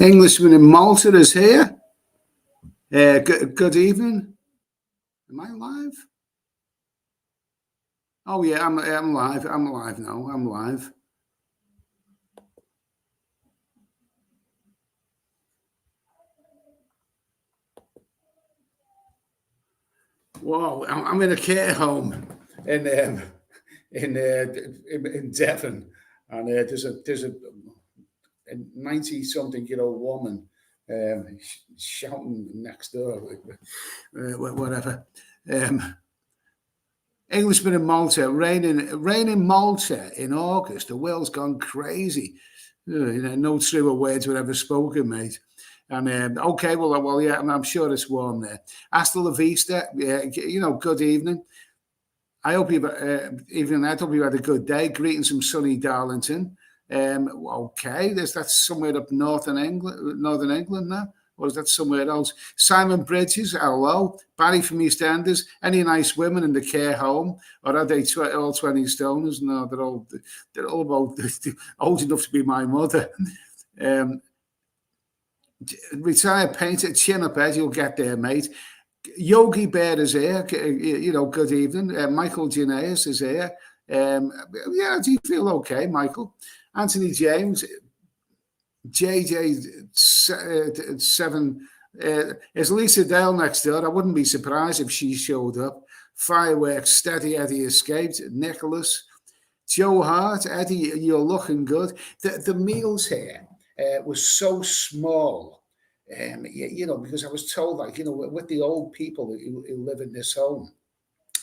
Englishman in Malta is here. Good evening. Am I live? Oh yeah, I'm live. I'm live now. I'm live. Whoa, I'm in a care home in Devon, and there's a 90-something-year-old woman shouting next door, whatever. Englishman in Malta, rain in Malta in August. The world's gone crazy. No truer words were ever spoken, mate. And okay, well, yeah, I'm sure it's warm there. Hasta la vista. Good evening. I hope you've I hope you had a good day. Greetings from sunny Darlington. Okay, that's somewhere up northern England now. Or is that somewhere else? Simon Bridges, hello. Barry from EastEnders. Any nice women in the care home, or are they all 20 stoners? No, they're all about old enough to be my mother. Retired painter, chin up, Ed. You'll get there, mate. Yogi Bear is here. Good evening. Michael Gineas is here. Yeah, do you feel okay, Michael? Anthony James, JJ7. Is Lisa Dale next door? I wouldn't be surprised if she showed up. Fireworks, Steady Eddie escaped. Nicholas, Joe Hart, Eddie, you're looking good. The meals here was so small, because I was told, with the old people who live in this home,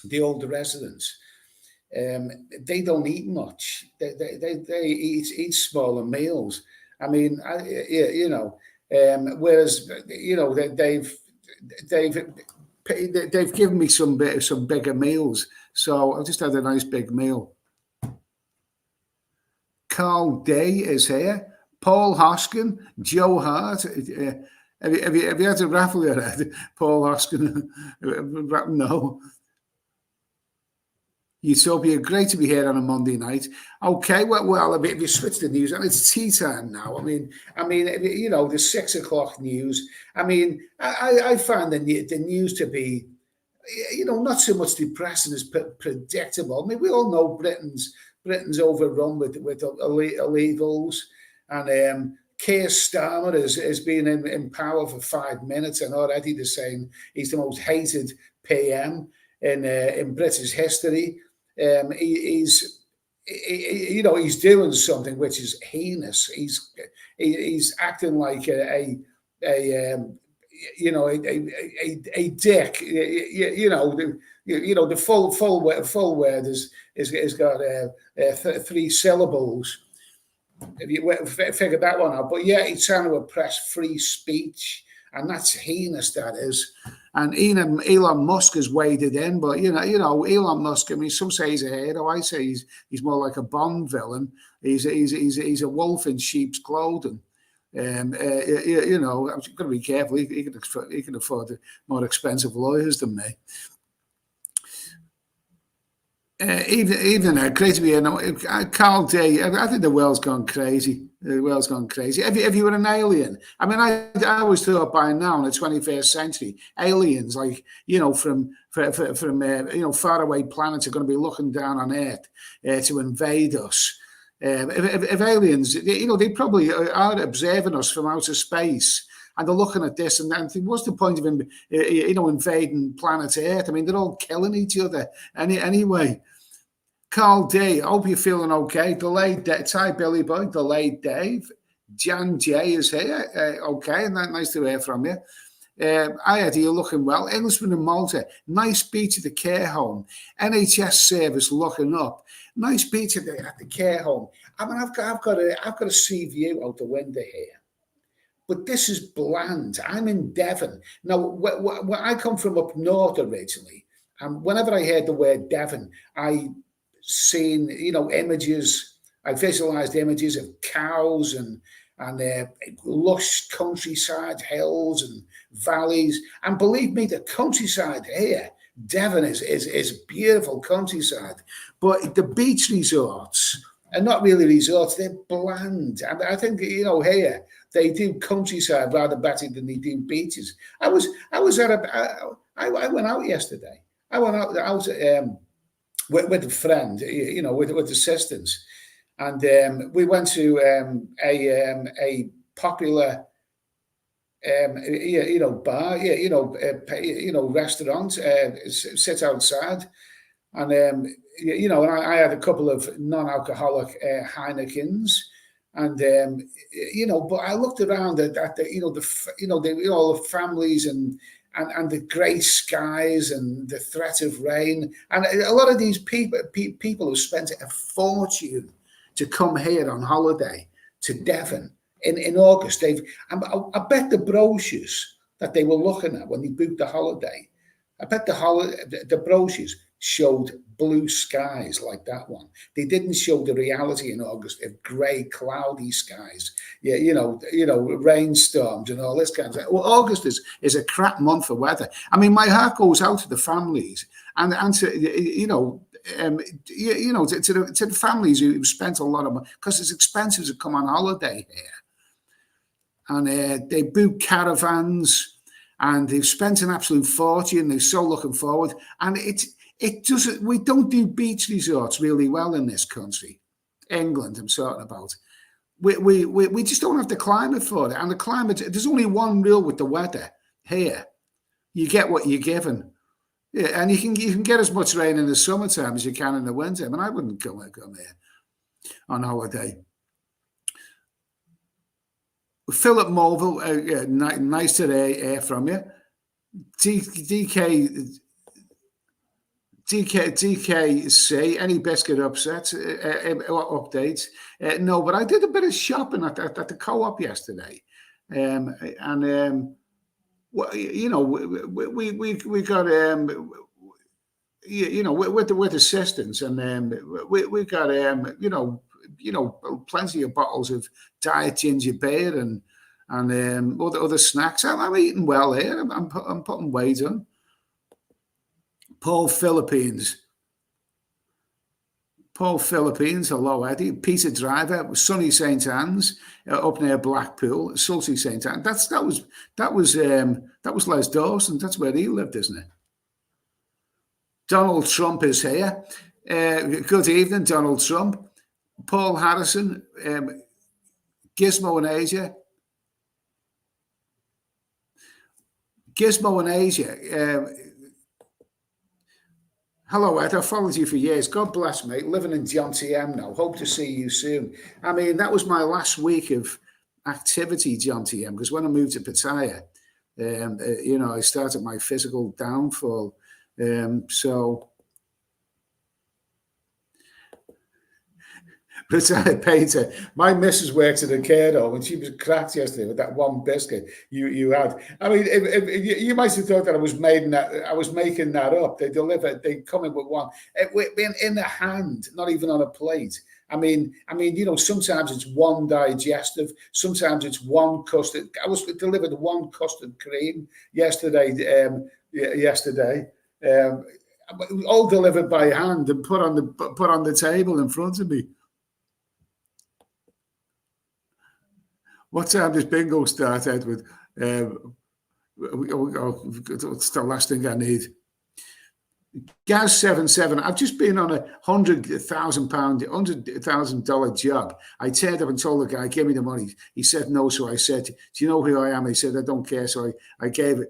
the older residents, they don't eat much. They eat smaller meals. I mean, whereas they've given me some bigger meals, so I just had a nice big meal. Carl Day is here. Paul Hoskin, Joe Hart. Have you had a raffle yet, Paul Hoskin? No. Utopia, great to be here on a Monday night. Okay, well, if you switch the news, and it's tea time now. I mean, the 6 o'clock news. I mean, I find the news to be, not so much depressing as predictable. I mean, we all know Britain's overrun with illegals, and Keir Starmer has been in power for 5 minutes, and already they're saying he's the most hated PM in British history. He's doing something which is heinous. He's acting like a dick. The full word is got 3 syllables. If you figure that one out, but yeah, he's trying to oppress free speech, and that's heinous. That is. And Elon Musk has waded in, but Elon Musk. I mean, some say he's a hero. I say he's more like a Bond villain. He's a wolf in sheep's clothing. I've got to be careful. He can afford more expensive lawyers than me. Even great to be here. Carl Day. I think the world's gone crazy. The world's gone crazy. If you were an alien, I mean, I always thought by now in the 21st century, aliens from faraway planets are going to be looking down on Earth to invade us. If aliens, they probably are observing us from outer space, and they're looking at this and think, what's the point of invading planet Earth? I mean, they're all killing each other anyway. Carl D, I hope you're feeling okay. Delayed Ty Billy Boy, delayed Dave. Jan J is here. Okay, and nice to hear from you. Hi Eddie, you're looking well. Englishman in Malta, nice beach at the care home. NHS service looking up. Nice beach at the care home. I mean, I've got a sea view out the window here. But this is bland. I'm in Devon. Now, I come from up north originally. And whenever I heard the word Devon, I seen, images. I visualized images of cows and lush countryside hills and valleys. And believe me, the countryside here, Devon is beautiful countryside. But the beach resorts and not really resorts. They're bland. And I think, here they do countryside rather better than they do beaches. I was at I went out yesterday. I went out with a friend, with assistants, and we went to a popular bar, restaurant, sit outside, and and I had a couple of non-alcoholic Heinekens, and but I looked around at all the families and the grey skies and the threat of rain, and a lot of these people have spent a fortune to come here on holiday to Devon in August. I bet the brochures that they were looking at when they booked the holiday, I bet the brochures showed blue skies like that one. They didn't show the reality in August of grey, cloudy skies. Yeah, rainstorms and all this kind of stuff. Well, August is a crap month for weather. I mean, my heart goes out to the families and to to the families who've spent a lot of money, because it's expensive to come on holiday here, and they book caravans, and they've spent an absolute fortune. They're so looking forward, and it doesn't. We don't do beach resorts really well in this country, England. I'm talking about. We just don't have the climate for it, and the climate. There's only one rule with the weather here: you get what you're given. Yeah, and you can get as much rain in the summertime as you can in the winter. I mean, I wouldn't come here on holiday. Philip Mulville, nice to hear from you. DKC, any biscuit upsets, updates? No, but I did a bit of shopping at the co-op yesterday, and well, we got with assistance, and we got plenty of bottles of diet ginger beer and other snacks. I'm eating well here. I'm putting weight on. Paul Philippines, hello Eddie. Peter Driver, sunny St Anne's, up near Blackpool, sultry St Anne's. That was Les Dawson. That's where he lived, isn't it? Donald Trump is here. Good evening, Donald Trump. Paul Harrison, Gizmo in Asia. Hello, Ed. I've followed you for years. God bless, mate. Living in John TM now. Hope to see you soon. I mean, that was my last week of activity, John TM, because when I moved to Pattaya, I started my physical downfall. So, retired painter. My missus works at a care home, and she was cracked yesterday with that one biscuit you had. I mean, you might have thought that I was making that up. They come in with one in the hand, not even on a plate. I mean, sometimes it's one digestive, sometimes it's one custard. I was delivered one custard cream yesterday. All delivered by hand and put on the table in front of me. What time does bingo start, Edward? It's the last thing I need. Gaz77, I've just been on a $100,000 job. I turned up and told the guy, give me the money. He said no, so I said, do you know who I am? He said, I don't care. So I gave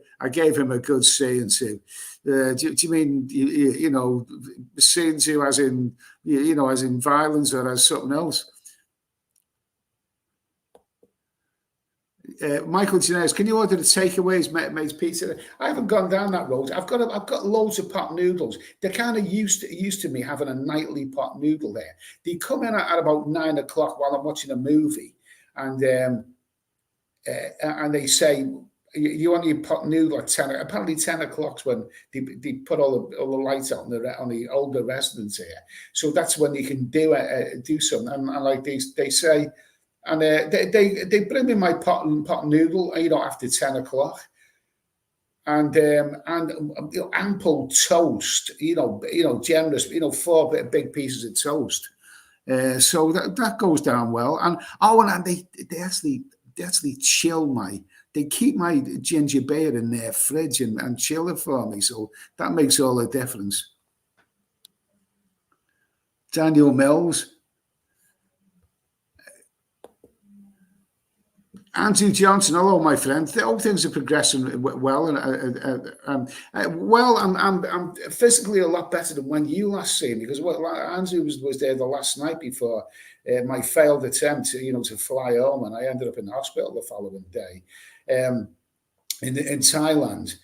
him a good C and C. Do you mean, C and C as in, as in violence or as something else? Michael Janez, can you order the takeaways, mate's pizza? I haven't gone down that road. I've got loads of pot noodles. They're kind of used to me having a nightly pot noodle there. They come in at about 9 o'clock while I'm watching a movie, and they say, you want your pot noodle at 10. Apparently 10 o'clock's when they put all the lights out on the older residents here. So that's when you can do something. And like they say. And they bring me my pot noodle, after 10 o'clock, and ample toast, generous, 4 big pieces of toast, So that goes down well. And they actually chill they keep my ginger beer in their fridge and chill it for me. So that makes all the difference. Daniel Mills. Andrew Johnson, hello, my friend. All things are progressing well, and well, I'm physically a lot better than when you last seen me, because Andrew was there the last night before my failed attempt, to fly home, and I ended up in the hospital the following day, in Thailand.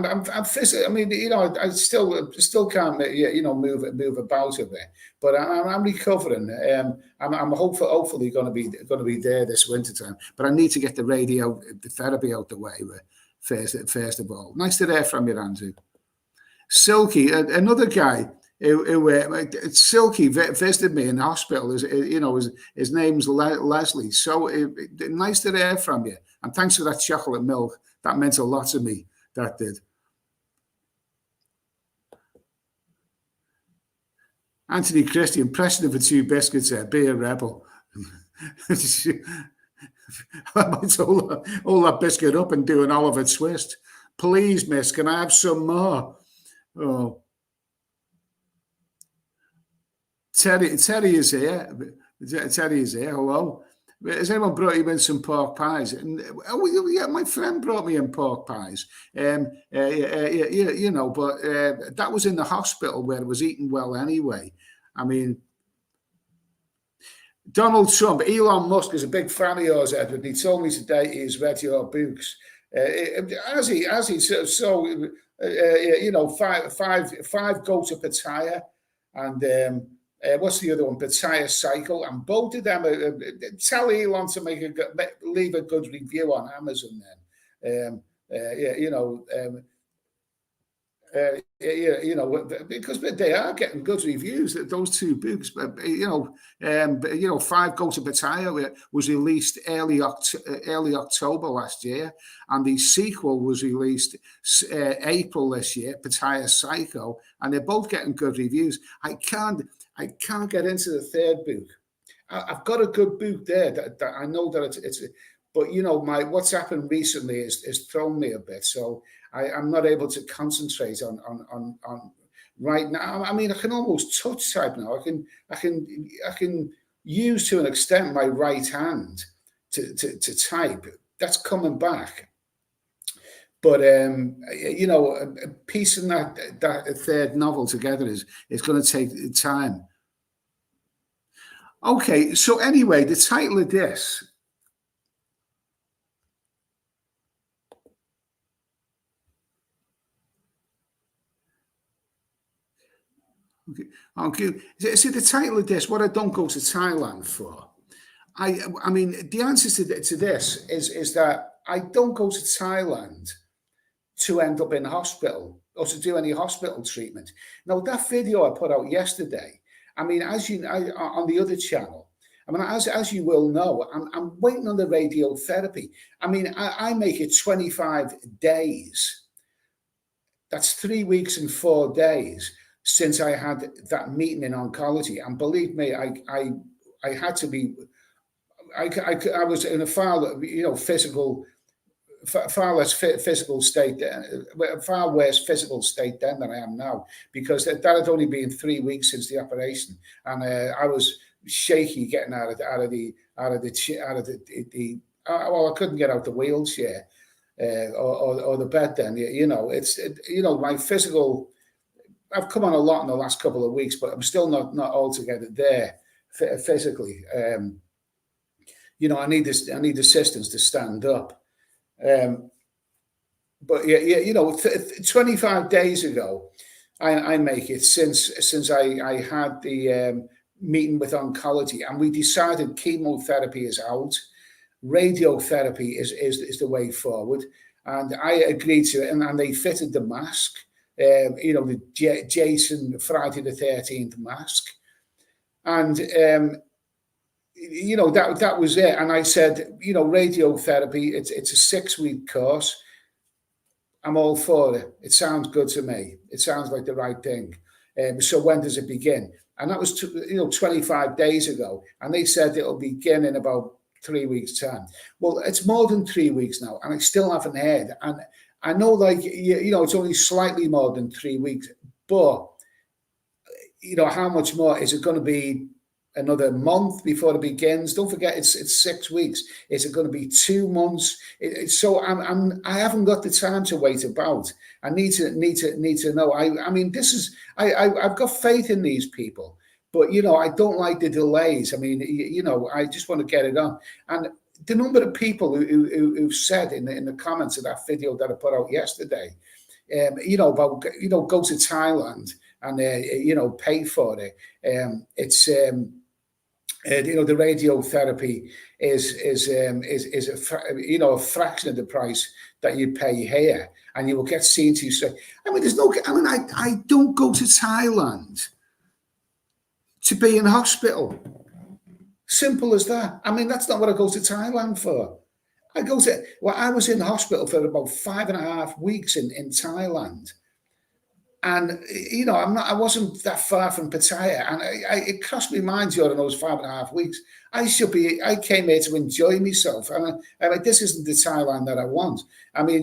I'm physically. I mean, I still can't, move about a bit, but I'm recovering. I'm hopefully going to be there this winter time. But I need to get the therapy out the way first of all. Nice to hear from you, Andrew. Silky, another guy who Silky visited me in the hospital. His name's Leslie. So nice to hear from you, and thanks for that chocolate milk. That meant a lot to me. That did. Anthony Christie, impression of 2 biscuits there. Be a rebel. I might hold that biscuit up and do an Oliver Twist. Please, miss, can I have some more? Oh. Terry is here. Terry is here. Hello. Has anyone brought you in some pork pies? Yeah, my friend brought me in pork pies. But that was in the hospital where it was eating well anyway. I mean, Donald Trump, Elon Musk is a big fan of yours, Edward. He told me today he's read your books. As he five go to Pattaya, and what's the other one? Pattaya Cycle, and both of them tell Elon to leave a good review on Amazon. Then, because they are getting good reviews. Those 2 books, Five Go to Pattaya was released early October last year, and the sequel was released April this year, Pattaya Psycho, and they're both getting good reviews. I can't get into the 3rd book. I've got a good book there that I know that it's but what's happened recently is thrown me a bit, so I'm not able to concentrate on right now. I mean, I can almost touch type now. I can use to an extent my right hand to type. That's coming back. But piecing that 3rd novel together is going to take time. Okay, so anyway, the title of this. Okay. See, the title of this, what I don't go to Thailand for. I mean, the answer to this is that I don't go to Thailand to end up in hospital or to do any hospital treatment. Now, that video I put out yesterday, I mean, on the other channel, I mean, as you will know, I'm waiting on the radiotherapy. I mean, I make it 25 days. That's 3 weeks and 4 days since I had that meeting in oncology. And believe me, I had to be, I was in a far less physical state, far worse physical state then than I am now, because that had only been 3 weeks since the operation, and I was shaky getting out of the well, I couldn't get out the wheelchair or the bed. Then my physical. I've come on a lot in the last couple of weeks, but I'm still not altogether there physically. I need assistance to stand up. But 25 days ago, I make it since I had the meeting with oncology, and we decided chemotherapy is out, radiotherapy is the way forward, and I agreed to it, and they fitted the mask. The Jason Friday the 13th mask, and that was it. And I said, radiotherapy, it's a 6-week course. I'm all for it. It sounds good to me. It sounds like the right thing. So when does it begin? And that was 25 days ago, and they said it'll begin in about 3 weeks' time. Well, it's more than 3 weeks now, and I still haven't heard. And I know, like, it's only slightly more than 3 weeks, but how much more is it going to be? Another month before it begins? Don't forget, it's 6 weeks. Is it going to be 2 months? So I haven't got the time to wait about. I need to know. I mean, this is I've got faith in these people, but I don't like the delays. I mean, I just want to get it on. And the number of people who said in the comments of that video that I put out yesterday, about go to Thailand and pay for it. It's the radiotherapy is a fraction of the price that you pay here, and you will get seen to say. I mean, I don't go to Thailand to be in hospital. Simple as that. I mean, that's not what I go to Thailand for. I was in hospital for about 5.5 weeks in Thailand. And I wasn't that far from Pattaya, and it crossed my mind during those 5.5 weeks. I came here to enjoy myself, and this isn't the Thailand that I want. I mean,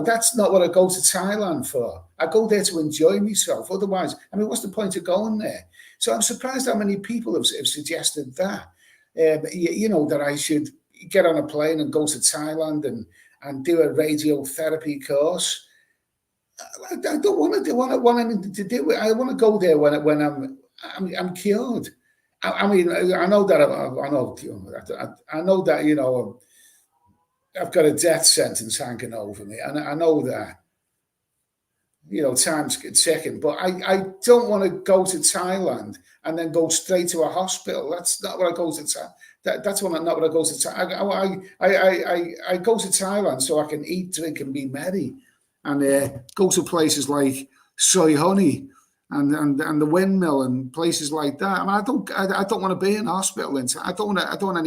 that's not what I go to Thailand for. I go there to enjoy myself. Otherwise, I mean, what's the point of going there? So I'm surprised how many people have suggested that, that I should get on a plane and go to Thailand and do a radiotherapy course. I don't want anything to do with it. I want to go there when I'm cured. I mean, I know that I know that I've got a death sentence hanging over me, and I know that time's ticking. But I don't want to go to Thailand and then go straight to a hospital. That's not what I go to. That's not what I go to. I go to Thailand so I can eat, drink, and be merry, and go to places like Soy Honey and the windmill and places like that. I mean, I don't want to be in hospital. I don't want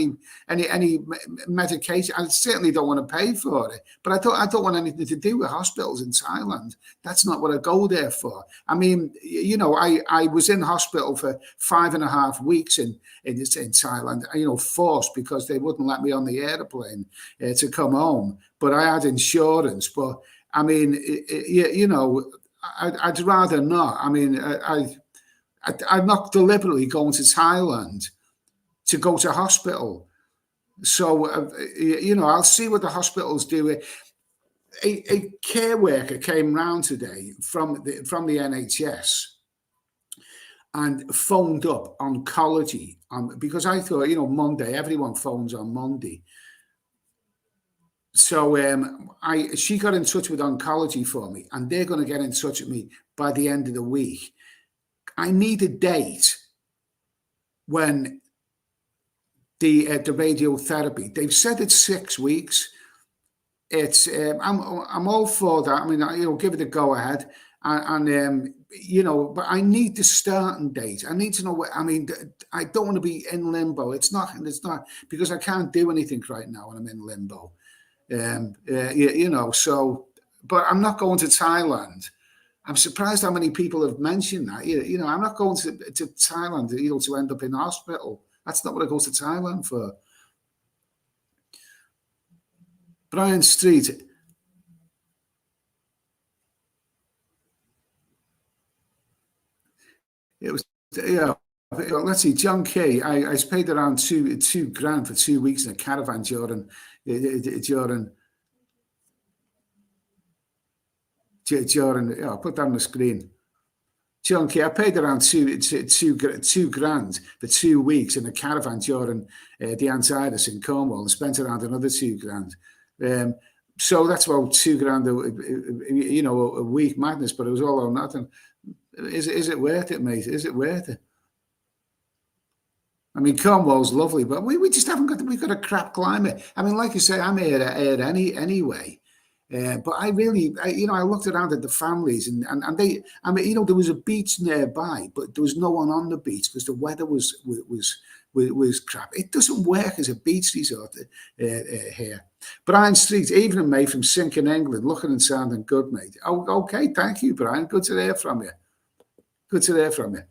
any medication. I certainly don't want to pay for it. But I don't want anything to do with hospitals in Thailand. That's not what I go there for. I mean, I was in hospital for 5.5 weeks in Thailand. Forced, because they wouldn't let me on the airplane to come home. But I had insurance. But I mean, I'd rather not. I mean, I'm not deliberately going to Thailand to go to hospital. So, I'll see what the hospitals do. A care worker came round today from the NHS and phoned up oncology because I thought, Monday, everyone phones on Monday. So she got in touch with oncology for me, and they're going to get in touch with me by the end of the week. I need a date when the radiotherapy. They've said it's 6 weeks. It's I'm all for that. I mean, give it a go ahead, and but I need the starting date. I need to know what. I mean, I don't want to be in limbo. It's not because I can't do anything right now when I'm in limbo. So, but I'm not going to Thailand. I'm surprised how many people have mentioned that. I'm not going to Thailand, to end up in hospital. That's not what I go to Thailand for. Brian Street. It was, let's see, John Kay. I paid around two grand for 2 weeks in a caravan during. I'll put that on the screen. Junkie, I paid around two grand for 2 weeks in a caravan during the Antides in Cornwall, and spent around another 2 grand. So that's about 2 grand a week. Madness, but it was all or nothing. Is it worth it, mate? Is it worth it? I mean, Cornwall's lovely, but we just haven't got. We've got a crap climate. I mean, like you say, I'm here anyway. But I really, I looked around at the families, and they, I mean, there was a beach nearby, but there was no one on the beach because the weather was crap. It doesn't work as a beach resort here. Brian Street, evening, mate, from Sinking, England, looking and sounding good, mate. Oh, okay, thank you, Brian. Good to hear from you. Good to hear from you.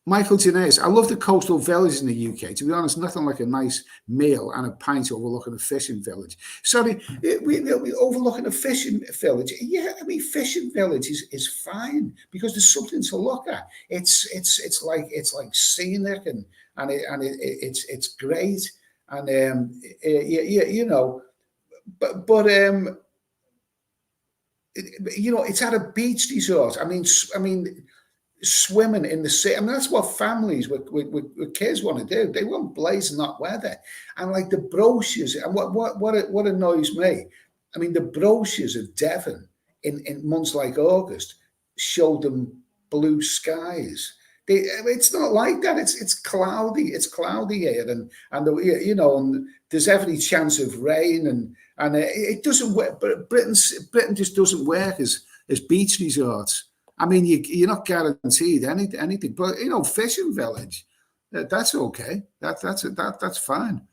Michael Janaeus, I love the coastal villages in the UK. To be honest, nothing like a nice meal and a pint overlooking a fishing village. Sorry, we overlooking a fishing village. Yeah, I mean, fishing village is fine because there's something to look at. It's like scenic and it's great, and it's at a beach resort. I mean. Swimming in the sea. I mean, that's what families with kids want to do. They want blazing hot weather. And like the brochures, and what annoys me, I mean, the brochures of Devon in months like August show them blue skies. It's not like that. It's cloudy. It's cloudy here, and and there's every chance of rain, and it doesn't work. But Britain just doesn't work as beach resorts. I mean, you're not guaranteed anything, but fishing village, that's okay. That's fine.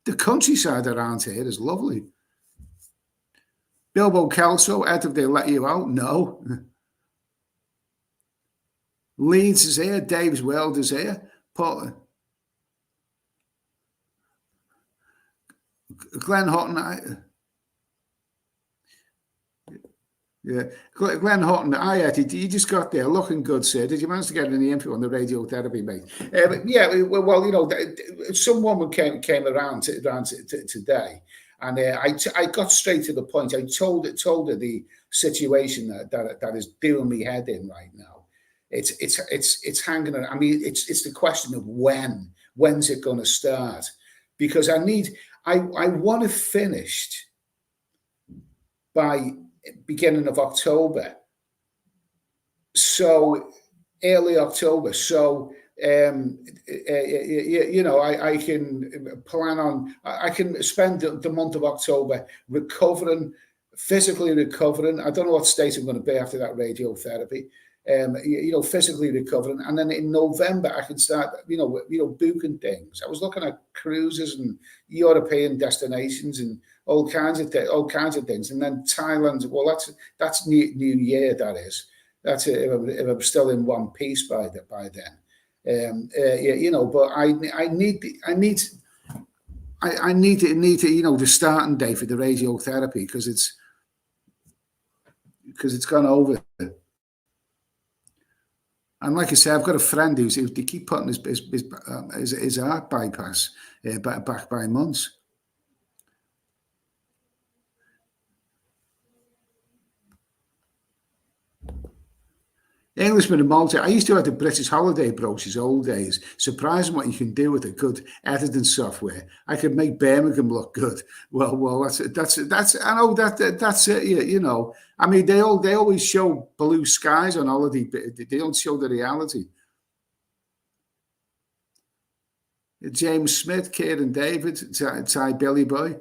The countryside around here is lovely. Bilbo Kelso, Ed, if they let you out? No. Leeds is here. Dave's World is here. Glenn Houghton. Yeah, Glenn Houghton, you just got there looking good, sir. Did you manage to get any info on the radiotherapy, mate? Some woman came around today, and I got straight to the point. I told her the situation that is doing me head in right now. It's hanging. I mean, it's the question of when's it going to start? Because I want it finished by beginning of October, so early October. So I can plan on. I can spend the month of October recovering, physically recovering. I don't know what state I'm going to be after that radiotherapy. Physically recovering, and then in November I can start, booking things. I was looking at cruises and European destinations and all kinds of things, and then Thailand. Well, that's New Year. That is. That's if I'm still in one piece by then. But I need to the starting day for the radiotherapy because it's gone over. And like I say, I've got a friend who they keep putting his heart bypass back by months. Englishman in Malta. I used to have the British holiday brochures old days. Surprising what you can do with a good editing software. I could make Birmingham look good. Well, that's I know that's it. I mean, they always show blue skies on holiday, but they don't show the reality. James Smith, Kieran David, Ty Billy Boy.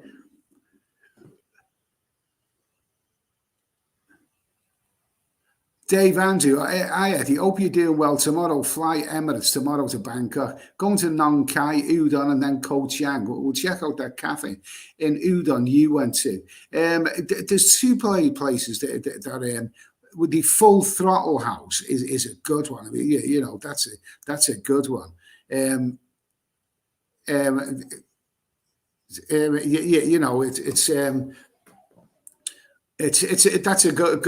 Dave Andrew, Eddie, hope you're doing well. Tomorrow, fly Emirates tomorrow to Bangkok. Going to Nong Khai, Udon, and then Koh Chang. We'll check out that cafe in Udon you went to. There's two places that with the Full Throttle House is a good one. I mean, that's a good one. That's a good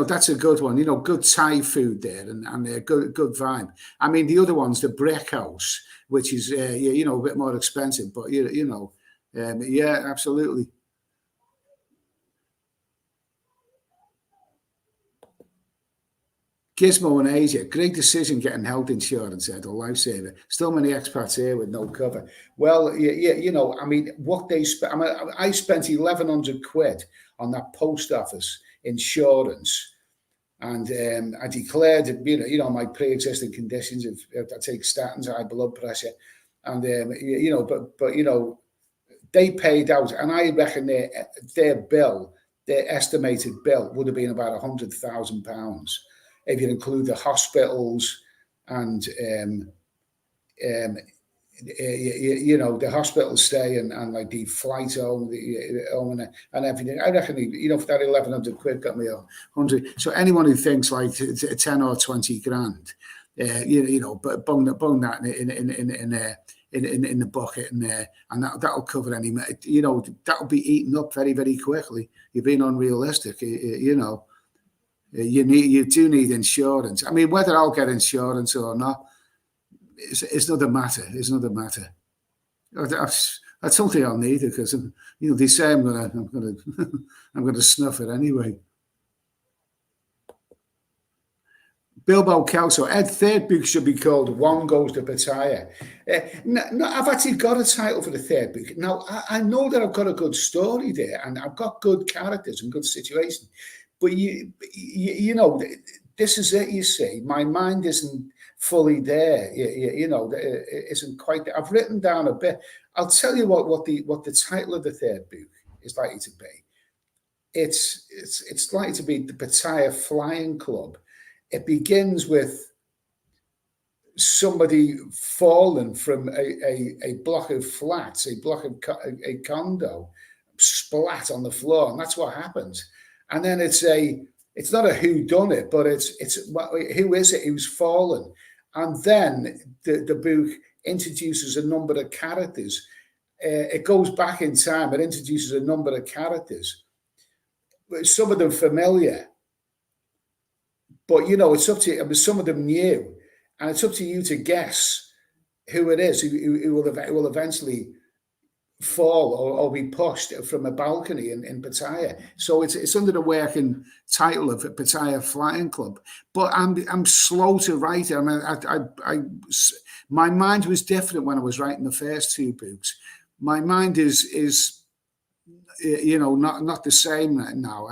that's a good one. Good Thai food there and a good vibe. I mean, the other one's the Brick House, which is a bit more expensive, but yeah, absolutely. Gizmo in Asia, great decision getting health insurance, said a lifesaver. Still many expats here with no cover. Well, I mean, what they spent. I spent 1,100 quid on that post office insurance, and I declared, my pre-existing conditions. If I take statins, high blood pressure, and but they paid out, and I reckon their bill the estimated bill would have been about £100,000 if you include the hospitals and you know, the hospital stay and like the flight home, and everything. I reckon, you know, for that 1,100 quid got me 100. So anyone who thinks like 10 or 20 grand, you know, but bung that in the bucket, and that'll cover any. You know, that'll be eaten up very, very quickly. You're being unrealistic. You know, you do need insurance. I mean, whether I'll get insurance or not, it's not a matter. It's not a matter. I don't think I'll need it because, you know, they say I'm gonna snuff it anyway. Bilbo Kelso, Ed, third book should be called One Goes to Pattaya. No, I've actually got a title for the third book. Now, I know that I've got a good story there and I've got good characters and good situation. But, you know, this is it, you see. My mind isn't fully there, you know, it isn't quite there. I've written down a bit. I'll tell you what the title of the third book is likely to be. It's likely to be the Pattaya Flying Club. It begins with somebody falling from a block of flats, a block of a condo, splat on the floor, and that's what happens. And then it's not a who done it, but it's who is it who's fallen. And then the book introduces a number of characters. It goes back in time. It introduces a number of characters. Some of them familiar. But, you know, it's up to you. I mean, some of them new. And it's up to you to guess who it is who will eventually fall or be pushed from a balcony in Pattaya. So it's under the working title of Pattaya Flying Club. But I'm slow to write it. I mean, my mind was different when I was writing the first two books. My mind is you know, not the same now.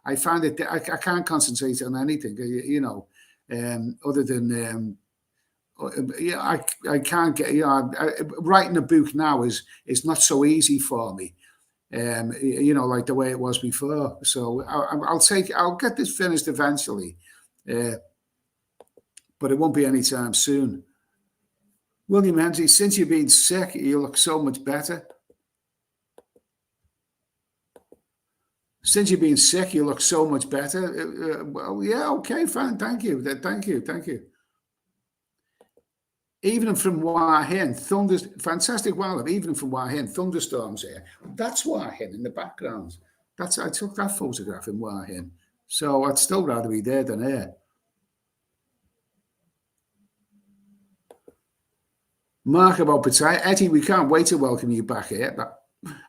I find it I can't concentrate on anything. You know, other than. Yeah, I can't get. You know, writing a book now is not so easy for me. You know, like the way it was before. So I'll get this finished eventually, but it won't be anytime soon. William Henry, since you've been sick, you look so much better. Since you've been sick, you look so much better. Well, yeah, okay, fine. Thank you. Thank you. Even from Wahin, fantastic wildlife. Even from Wahin, thunderstorms here. That's Wahin in the background. I took that photograph in Wahin. So I'd still rather be there than here. Mark about Pattaya. Eddie, we can't wait to welcome you back here. But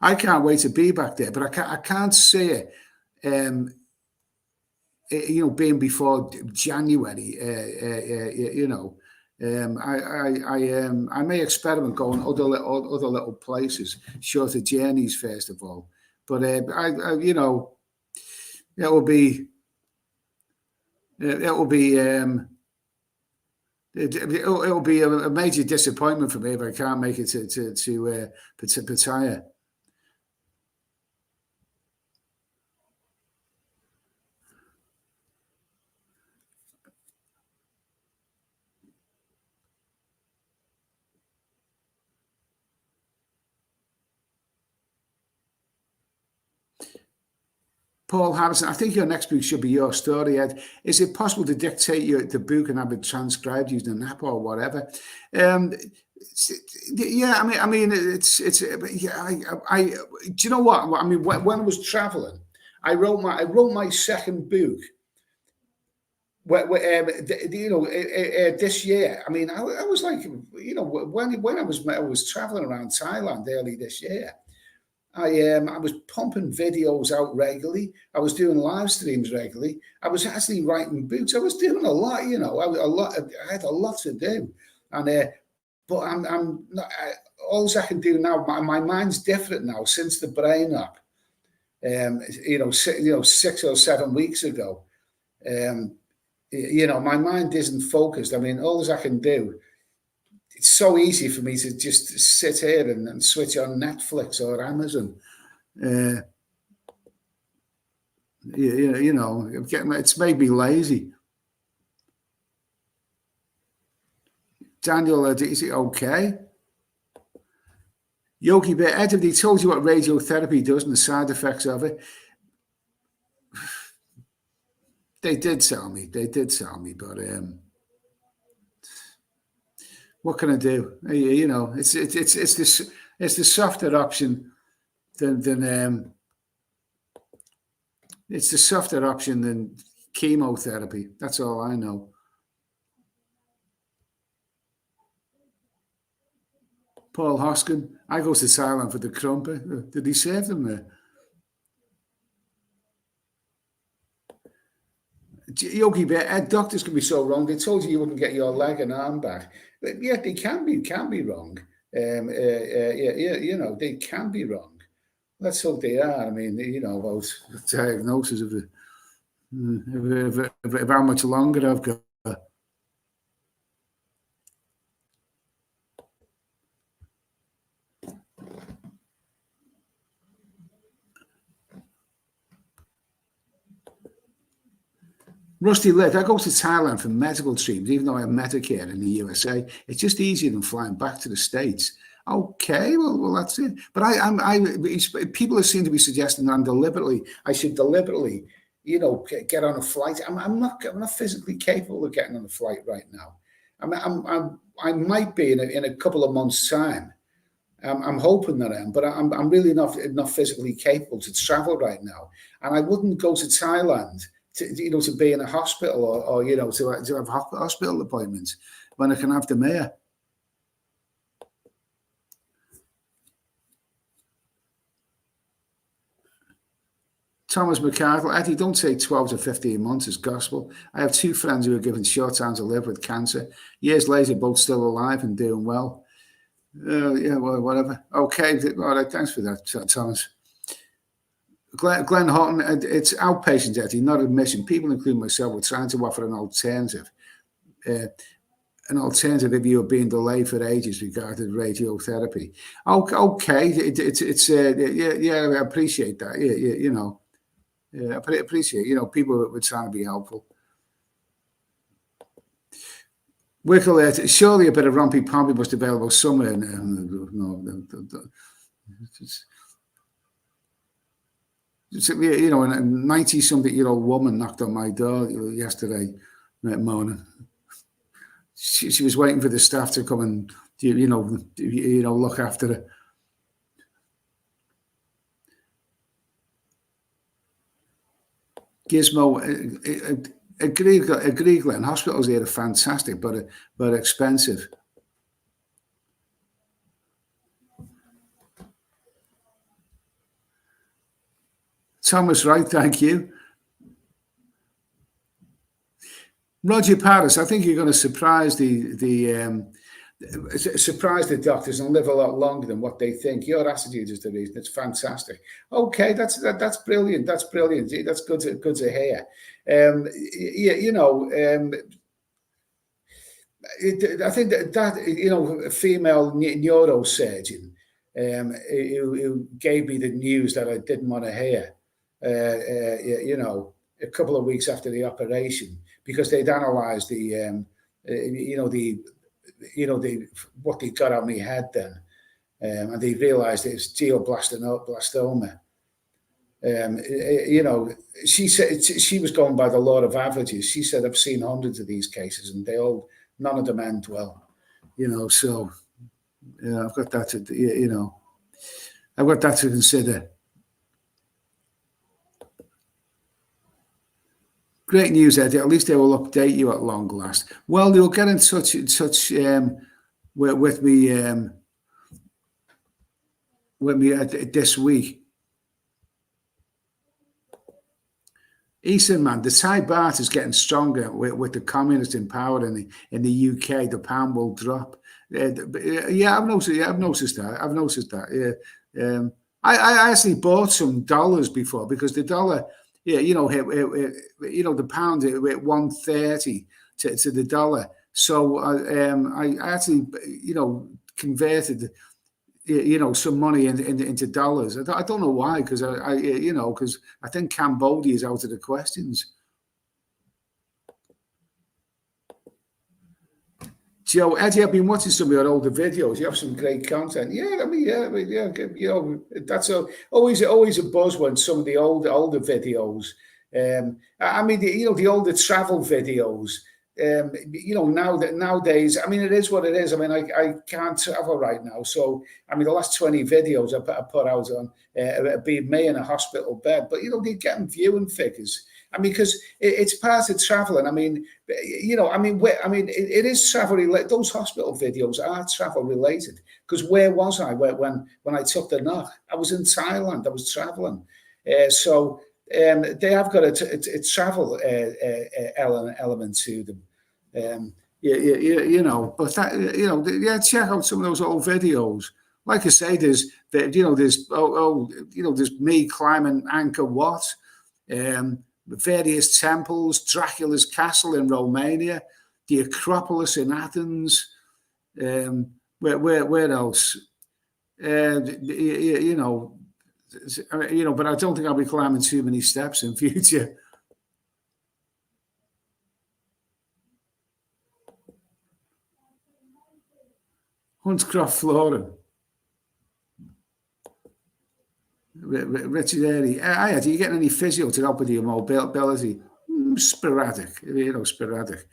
I can't wait to be back there. But I can't see it. You know, being before January. You know. I may experiment going other little places, shorter journeys first of all. But you know, it will be a major disappointment for me if I can't make it to Pattaya. Paul Harrison, I think your next book should be your story, Ed. Is it possible to dictate the book and have it transcribed using an app or whatever? Yeah, I mean, it's. Yeah, do you know what? I mean, when I was traveling, I wrote my second book. You know, this year. I mean, I was like, you know, when I was traveling around Thailand early this year. I was pumping videos out regularly. I was doing live streams regularly. I was actually writing books. I was doing a lot, you know. I had a lot to do, and but I'm not. All I can do now. My mind's different now since the brain up. You know, 6 or 7 weeks ago. You know, my mind isn't focused. I mean, all I can do. It's so easy for me to just sit here and switch on Netflix or Amazon. It's made me lazy. Daniel, is it okay? Yogi Bear, Ed, have they told you what radiotherapy does and the side effects of it? They did tell me, but what can I do? It's the softer option than it's the softer option than chemotherapy. That's all I know. Paul Hoskin, I go to Thailand for the crumpet. Did he serve them there? Yogi Bear, doctors can be so wrong. They told you wouldn't get your leg and arm back. But yeah, they can be wrong. They can be wrong. Let's hope they are. I mean, about the diagnosis of how much longer I've got. Rusty Lit, I go to Thailand for medical treatment, even though I have Medicare in the USA. It's just easier than flying back to the States. Okay, well, that's it. But people seem to be suggesting that I should deliberately, get on a flight. I'm not physically capable of getting on a flight right now. I might be in a couple of months' time. I'm hoping that I am, but I'm really not physically capable to travel right now. And I wouldn't go to Thailand to be in a hospital or to have hospital appointments when I can have them here. Thomas McCardle, Eddie, don't say 12 to 15 months is gospel. I have two friends who were given short time to live with cancer. Years later, both still alive and doing well. Yeah, well, whatever. Okay, all right, thanks for that, Thomas. Glenn Horton, it's outpatient, Eddie, not admission. People, including myself, were trying to offer an alternative. If you were being delayed for ages regarding radiotherapy. Okay, it's I appreciate that. I appreciate, people were trying to be helpful. Wickle, surely a bit of Rompy Pompey must be available somewhere. No, a 90-something-year-old woman knocked on my door yesterday morning. She was waiting for the staff to come and look after her. Gizmo, agree, Glenn. Hospitals here are fantastic, but expensive. Thomas Wright, thank you. Roger Paris, I think you're going to surprise the doctors and live a lot longer than what they think. Your attitude is the reason. It's fantastic. Okay, that's brilliant. That's brilliant. That's good to hear. I think that a female neurosurgeon who gave me the news that I didn't want to hear. A couple of weeks after the operation, because they'd analysed what they got on my head then, and they realised it was glioblastoma. She said she was going by the law of averages. She said, I've seen hundreds of these cases, and none of them end well. So I've got that to I've got that to consider. Great news, Eddie. At least they will update you at long last. Well, you'll get in touch with me this week. Eastern man, the Thai baht is getting stronger with the communists in power in the UK. The pound will drop. I've noticed that. I actually bought some dollars before because the dollar. The pound at 130 to the dollar. So I actually, converted some money into dollars. I don't know why, because because I think Cambodia is out of the questions. Joe, Eddie, I've been watching some of your older videos. You have some great content. Yeah, that's always a buzz when some of the older videos. The older travel videos. Nowadays, it is what it is. I can't travel right now, so the last 20 videos I put out on being me in a hospital bed, but they're getting viewing figures. Because it's part of traveling. It is travel related. Those hospital videos are travel related. Because where was I when I took the knock? I was in Thailand. I was traveling. They have got a travel element to them. Check out some of those old videos. Like I say, there's me climbing Angkor Wat. Various temples, Dracula's castle in Romania, the Acropolis in Athens. Where else? But I don't think I'll be climbing too many steps in future. Huntscroft, Flora. Richard Airy, are you getting any physio to help with your mobility? Sporadic, sporadic.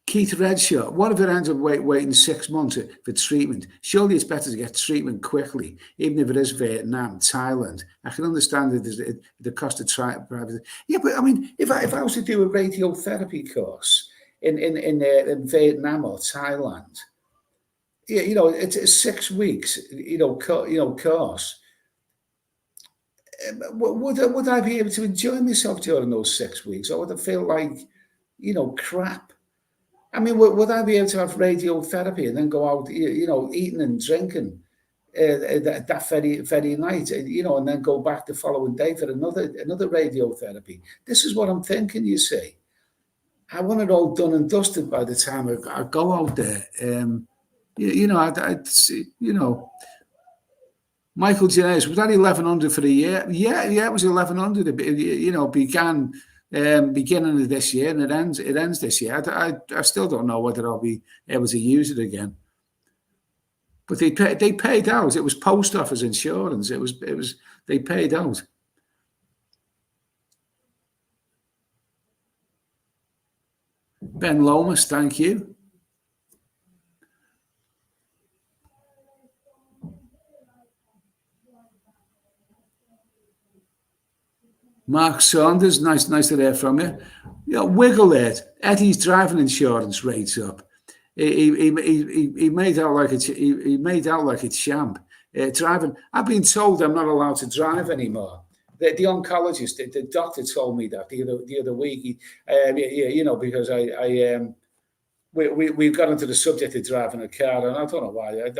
Keith Redshaw, what if it ends up waiting 6 months for treatment? Surely it's better to get treatment quickly, even if it is Vietnam, Thailand. I can understand the cost of private. Yeah, but if I was to do a radiotherapy course in Vietnam or Thailand, it's 6 weeks, course. Would I be able to enjoy myself during those 6 weeks, or would I feel like, crap? Would I be able to have radiotherapy and then go out, eating and drinking that very night, and then go back the following day for another radiotherapy? This is what I'm thinking. You see, I want it all done and dusted by the time I go out there. Michael Jennings, was that 1,100 for the year? Yeah, it was 1,100. Began beginning of this year, and it ends this year. I still don't know whether I'll be able to use it again. But they paid out. It was post office insurance. They paid out. Ben Lomas, thank you. Mark Saunders, nice to hear from you. Wiggle it. Eddie's driving insurance rates up. He made out like it's champ. Driving. I've been told I'm not allowed to drive anymore. The oncologist, the doctor told me that the other week. Because we've got into the subject of driving a car, and I don't know why.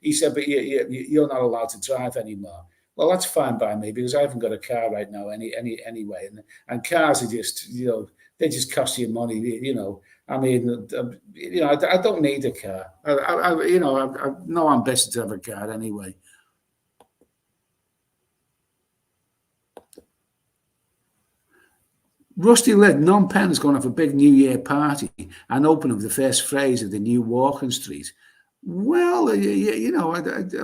He said, but you're not allowed to drive anymore. Well, that's fine by me, because I haven't got a car right now anyway. And cars are just, they just cost you money, I don't need a car. I've no ambition to have a car anyway. Rusty Lid, Non-Penn's going to have a big New Year party and open up the first phase of the new Walking Street. Well, I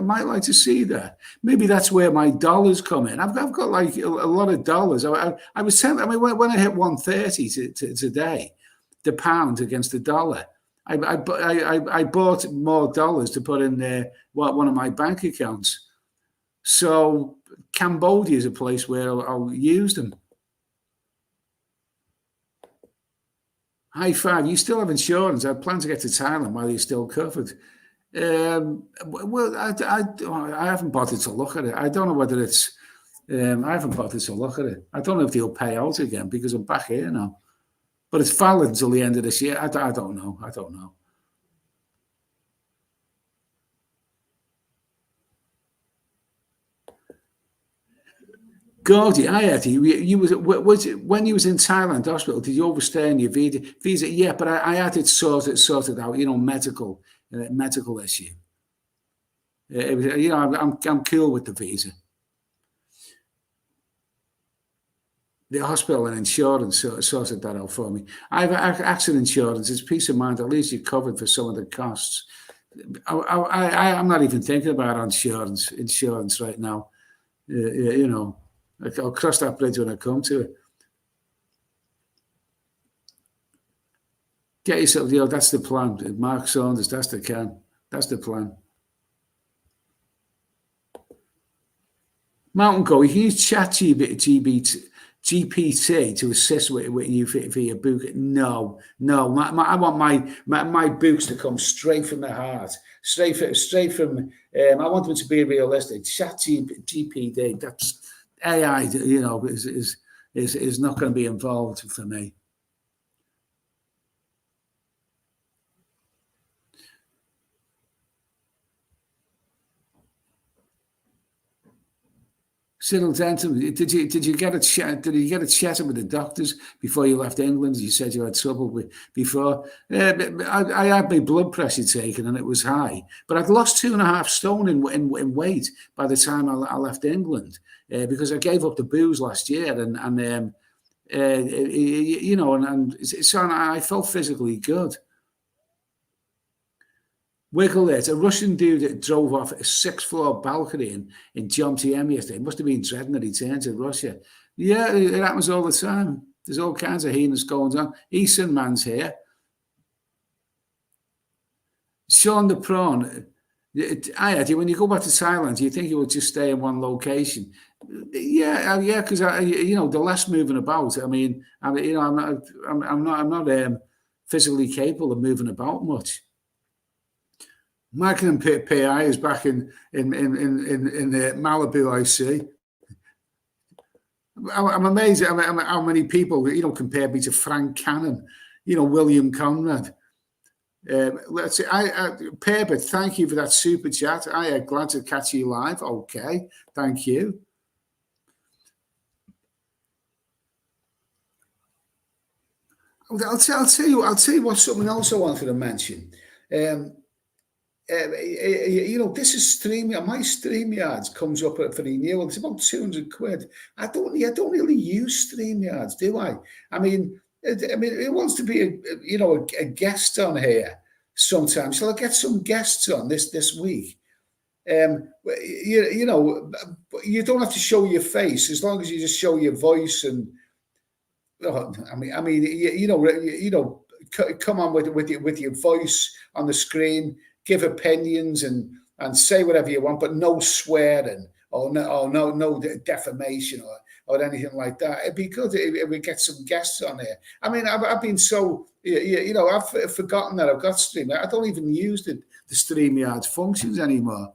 might like to see that. Maybe that's where my dollars come in. I've got like a lot of dollars. I was telling. When I hit 130 today, the pound against the dollar, I bought more dollars to put in one of my bank accounts. So Cambodia is a place where I'll use them. High five. You still have insurance. I plan to get to Thailand while you're still covered. Well, I haven't bothered to look at it. I don't know whether it's. I haven't bothered to look at it. I don't know if they'll pay out again, because I'm back here now. But it's valid until the end of this year. I don't know. I don't know. Gordy, I had you was it when you was in Thailand hospital? Did you overstay on your visa? Yeah, but I had it sorted out. You know, medical issue. It was, you know, I'm cool with the visa. The hospital and insurance sorted that out for me. I have accident insurance. It's peace of mind. At least you're covered for some of the costs. I'm not even thinking about insurance right now. You know, I'll cross that bridge when I come to it. Get yourself, you know, that's the plan. Mark Saunders, that's the can. That's the plan. Mountain Go, you can use GPT to assist with you for your book. No. I want my books to come straight from the heart, straight from. I want them to be realistic. GPT, that's AI. You know, is not going to be involved for me. Cyril Denton, did you get a chat? Did you get a chat with the doctors before you left England? You said you had trouble before. I had my blood pressure taken and it was high, but I'd lost 2.5 stone in weight by the time I left England because I gave up the booze last year and you know and so I felt physically good. Wiggle it. A Russian dude that drove off a 6th-floor balcony in John TM yesterday. Must have been dreading the return to Russia. Yeah, it happens all the time. There's all kinds of heinous goings on. Eastern man's here. Sean the Prawn. When you go back to Thailand, you think you would just stay in one location. Yeah, because you know, the less moving about. I mean, you know, I'm not physically capable of moving about much. Magnum PI is back in Malibu, I see. I'm amazed at how many people, you know, compare me to Frank Cannon, you know, William Conrad. Let's see. Perbert, thank you for that super chat. I am glad to catch you live. Okay, thank you. I'll tell you what. Something else I wanted to mention. You know, this is StreamYard. My StreamYards comes up for renewal. It's about 200 quid. I don't really use StreamYards, do I? I mean, it wants to be a guest on here sometimes. Shall I get some guests on this week? You know, you don't have to show your face as long as you just show your voice and. I mean, you know, come on with your voice on the screen. Give opinions and say whatever you want, but no swearing or no defamation or anything like that. It'd be good if we get some guests on here. I mean, I've been so you know, I've forgotten that I've got StreamYard. I don't even use the StreamYard functions anymore.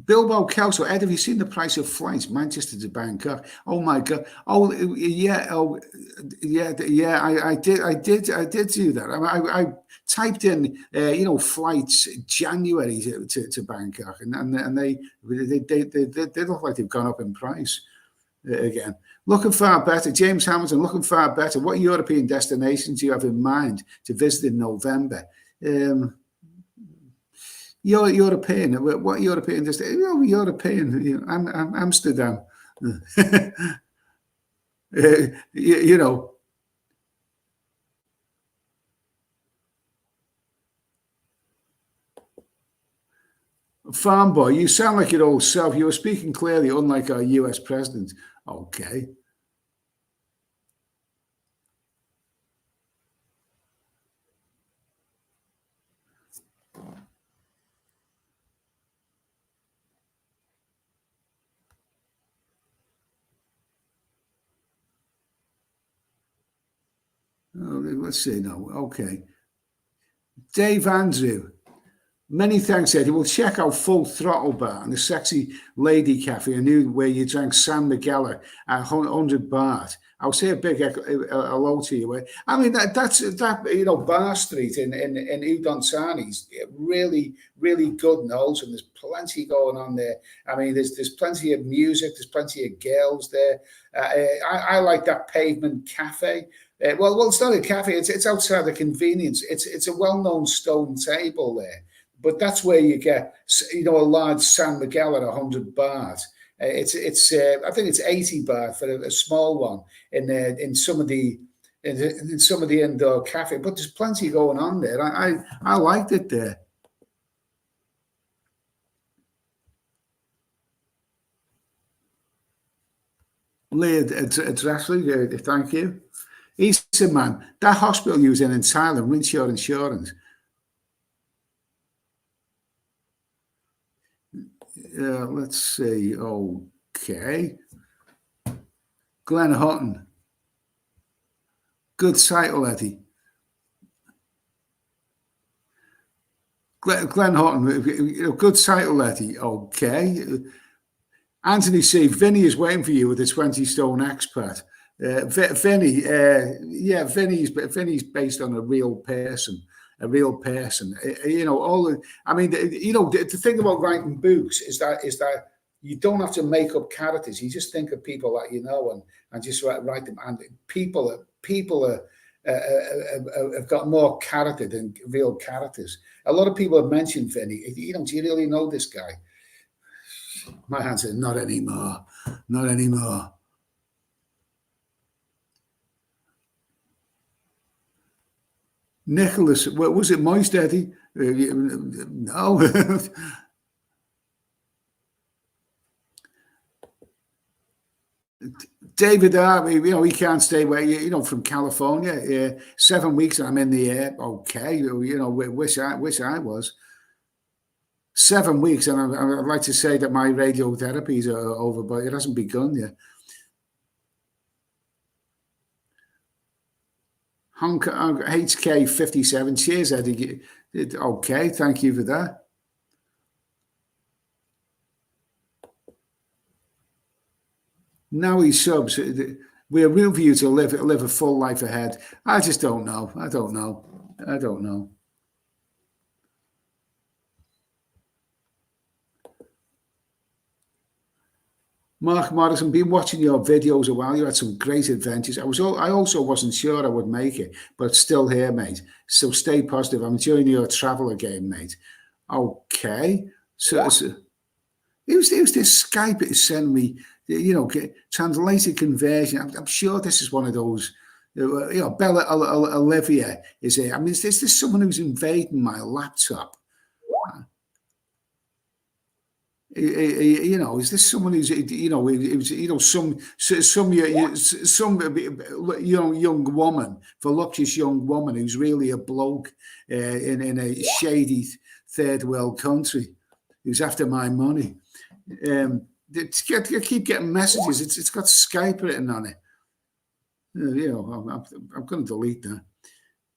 Bilbao Council, Ed, have you seen the price of flights Manchester to Bangkok? Oh my God! Oh yeah! Oh yeah! I did do that. I typed in you know, flights January to Bangkok, and they look like they've gone up in price again. Looking far better, James Hamilton. Looking far better. What European destinations do you have in mind to visit in November? European. What European? Just European. You know, Amsterdam. You know. Farm boy, you sound like your old self. You were speaking clearly, unlike our US president. Okay. Let's see now. Okay. Dave Andrew. Many thanks, Eddie. We'll check out Full Throttle Bar and the Sexy Lady Cafe, where you drank San Miguel at 100 baht. I'll say a big hello to you. I mean, that Bar Street in Udon Thani is really, really good and wholesome. There's plenty going on there. I mean, there's plenty of music. There's plenty of girls there. I like that Pavement Cafe. Well, it's not a cafe. It's outside the convenience. It's a well-known stone table there, but that's where you get a large San Miguel at 100 baht. I think it's 80 baht for a small one in some of the indoor cafe. But there's plenty going on there. I liked it there. Lee, it's actually good. Thank you. He said, man, that hospital you was in Thailand, rinse your insurance. Let's see. Okay. Glenn Hutton. Good title, Eddie. Glenn Hutton, good title, Eddie. Okay. Anthony C. Vinny is waiting for you with the 20 stone expert. Vinny, Vinny's based on a real person. A real person, the thing about writing books is that you don't have to make up characters. You just think of people that you know and just write them. And people have got more character than real characters. A lot of people have mentioned Vinny. Do you really know this guy? My answer, not anymore. Not anymore. Nicholas, was it moist, Eddie? No. David, he can't stay away. From California. 7 weeks and I'm in the air. Okay, wish I was. 7 weeks, and I'd like to say that my radiotherapies are over, but it hasn't begun yet. HK 57. Cheers, Eddie. Okay, thank you for that. Now he subs. We're room for you to live a full life ahead. I just don't know. I don't know. Mark Morrison, been watching your videos a while. You had some great adventures. I also wasn't sure I would make it, but still here, mate. So stay positive. I'm enjoying your travel again, mate. Okay. So who's this Skype that send me, translated conversion? I'm sure this is one of those, Bella Olivia is here. I mean, is this someone who's invading my laptop? Is this someone who's some young woman, voluptuous young woman who's really a bloke in a shady third world country who's after my money? I keep getting messages. It's got Skype written on it. I'm going to delete that.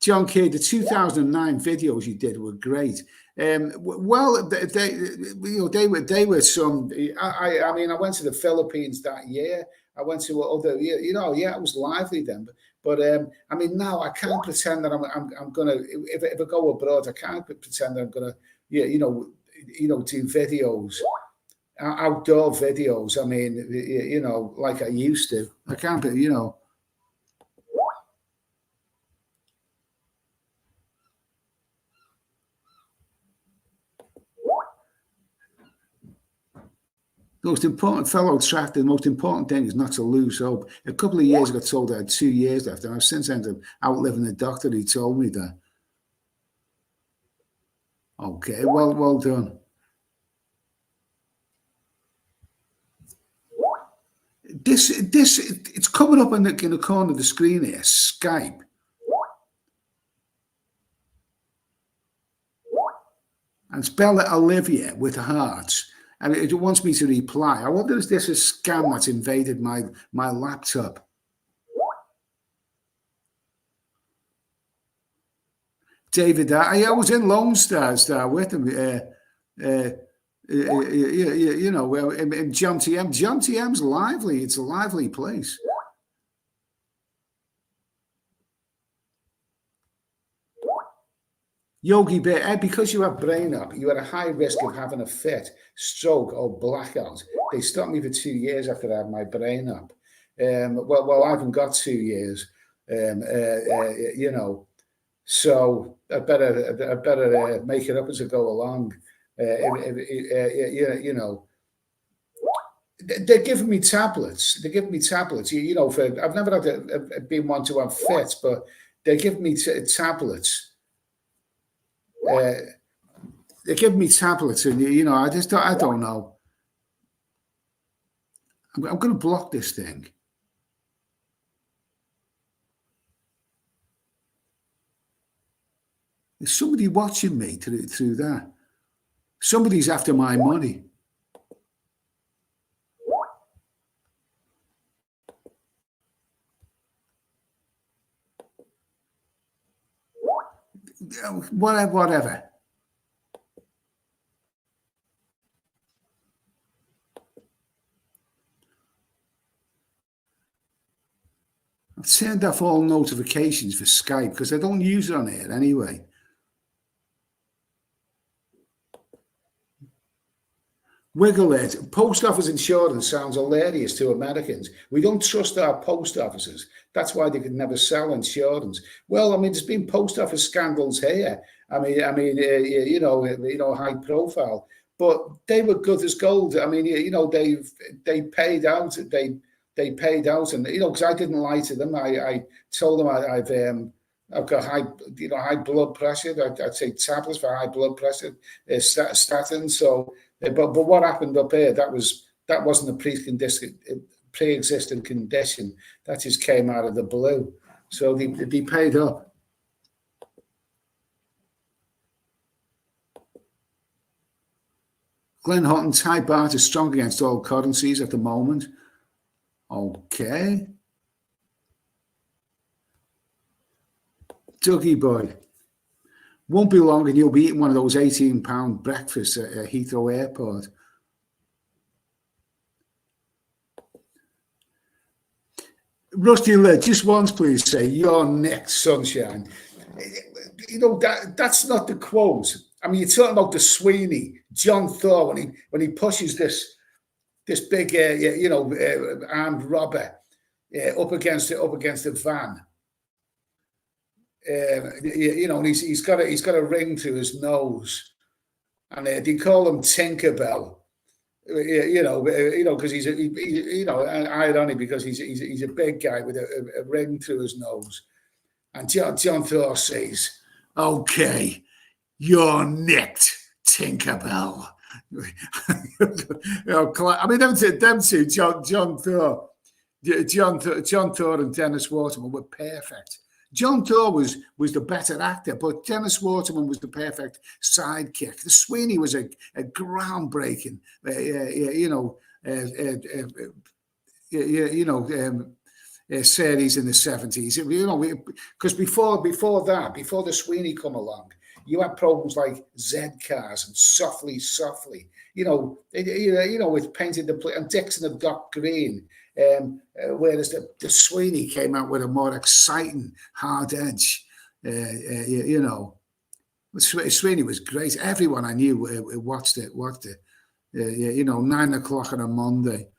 John K, the 2009 videos you did were great. Well, they were some. I mean, I went to the Philippines that year. I went to other, it was lively then. But I mean, now I can't pretend that I'm gonna. If I go abroad, I can't pretend that I'm gonna, do videos, outdoor videos. I mean, like I used to. I can't, The most important fellow track, the most important thing is not to lose hope. A couple of years ago, I got told I had 2 years left, and I've since ended up outliving the doctor who told me that. Okay, well done. It's coming up in the corner of the screen here, Skype. And it's Bella Olivia with hearts. And it wants me to reply. I wonder if this is a scam that's invaded my laptop. David, I was in Lone Star with him. In John TM. John TM's lively. It's a lively place. Yogi Bear, because you have brain up, you had a high risk of having a fit, stroke, or blackout. They stopped me for 2 years after I had my brain up. Well, I haven't got 2 years, you know, so I better make it up as I go along. You know, they're giving me tablets. They're giving me tablets. You know, I've never had been one to have fits, but they're giving me tablets. They're giving me tablets, and you know, I don't know. I'm going to block this thing. There's somebody watching me through that. Somebody's after my money. Whatever. I've turned off all notifications for Skype because I don't use it on here anyway. Wiggle it. Post office insurance sounds hilarious to Americans. We don't trust our post offices. That's why they could never sell insurance. Well, I mean, there's been post office scandals here. You know, high profile, but they were good as gold. I mean, you know, they paid out. They paid out, and you know, because I didn't lie to them. I told them I've got high blood pressure. I'd say tablets for high blood pressure, statins. So, but what happened up here? That wasn't a pre-existing condition. That just came out of the blue. So they paid up. Glenn Houghton, Thai baht is strong against all currencies at the moment. Okay. Dougie boy. Won't be long and you'll be eating one of those £18 breakfasts at Heathrow Airport. Rusty Lid, just once please say, "You're next, sunshine." You know, that's not the quote. I mean, you're talking about the Sweeney, John Thor, when he pushes this big, armed robber up against a van. You know, and he's got a ring to his nose, and they call him Tinkerbell. You know, because he's ironic because he's a big guy with a ring through his nose, and John Thor says, "Okay, you're nicked, Tinkerbell." I mean, them two, John Thor and Dennis Waterman were perfect. John Thor was the better actor, but Dennis Waterman was the perfect sidekick. The Sweeney was a groundbreaking, series in the 70s. You know, because before the Sweeney come along, you had programs like Z Cars and Softly, you know, with Painted the Plate and Dixon of Doc Green. Whereas the Sweeney came out with a more exciting hard edge. You know, Sweeney was great. Everyone I knew watched it. You know, 9 o'clock on a Monday.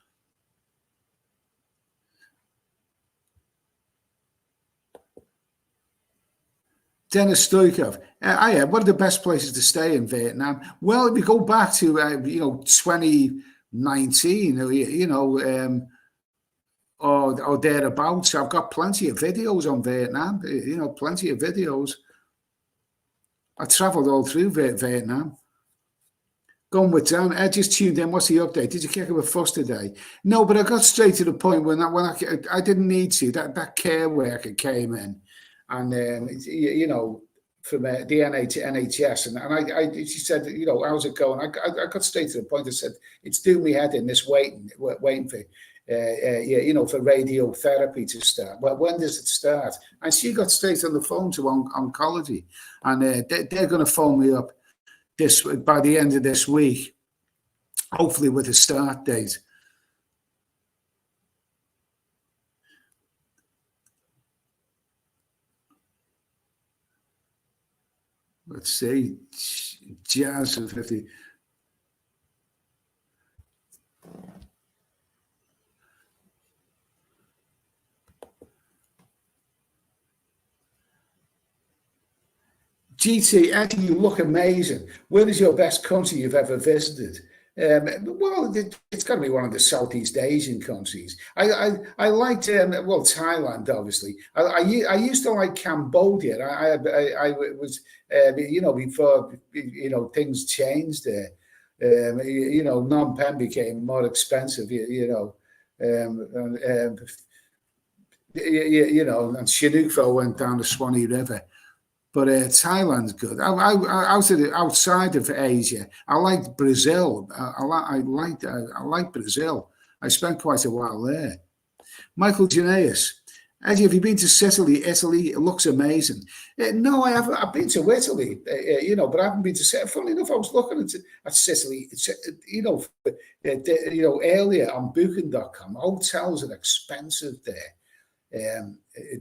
Dennis Stoikov. One of the best places to stay in Vietnam. Well, if we go back to 2019, or thereabouts, I've got plenty of videos on Vietnam. You know, plenty of videos. I travelled all through Vietnam. Going with Dan. I just tuned in. What's the update? Did you kick up a fuss today? No, but I got straight to the point when I didn't need to. That care worker came in. And you know, from the NHS, and she said, you know, how's it going? I got straight to the point. I said, it's doing me head in this waiting for, for radiotherapy to start. Well, when does it start? And she got straight on the phone to oncology, and they're going to phone me up by the end of this week, hopefully with a start date. Let's see. Jazz 50. GT, actually, you look amazing. Where is your best country you've ever visited? Well, it's got to be one of the Southeast Asian countries. I liked well, Thailand, obviously. I used to like Cambodia. I was before things changed there. Phnom Penh became more expensive. And Chinook went down the Swanee River. But Thailand's good. Outside of Asia, I liked Brazil. I like Brazil. I spent quite a while there. Michael Janaeus. Eddie, have you been to Sicily? Italy, it looks amazing. No, I haven't. I've been to Italy, but I haven't been to Sicily. Funnily enough, I was looking at Sicily, earlier on Booking.com. Hotels are expensive there.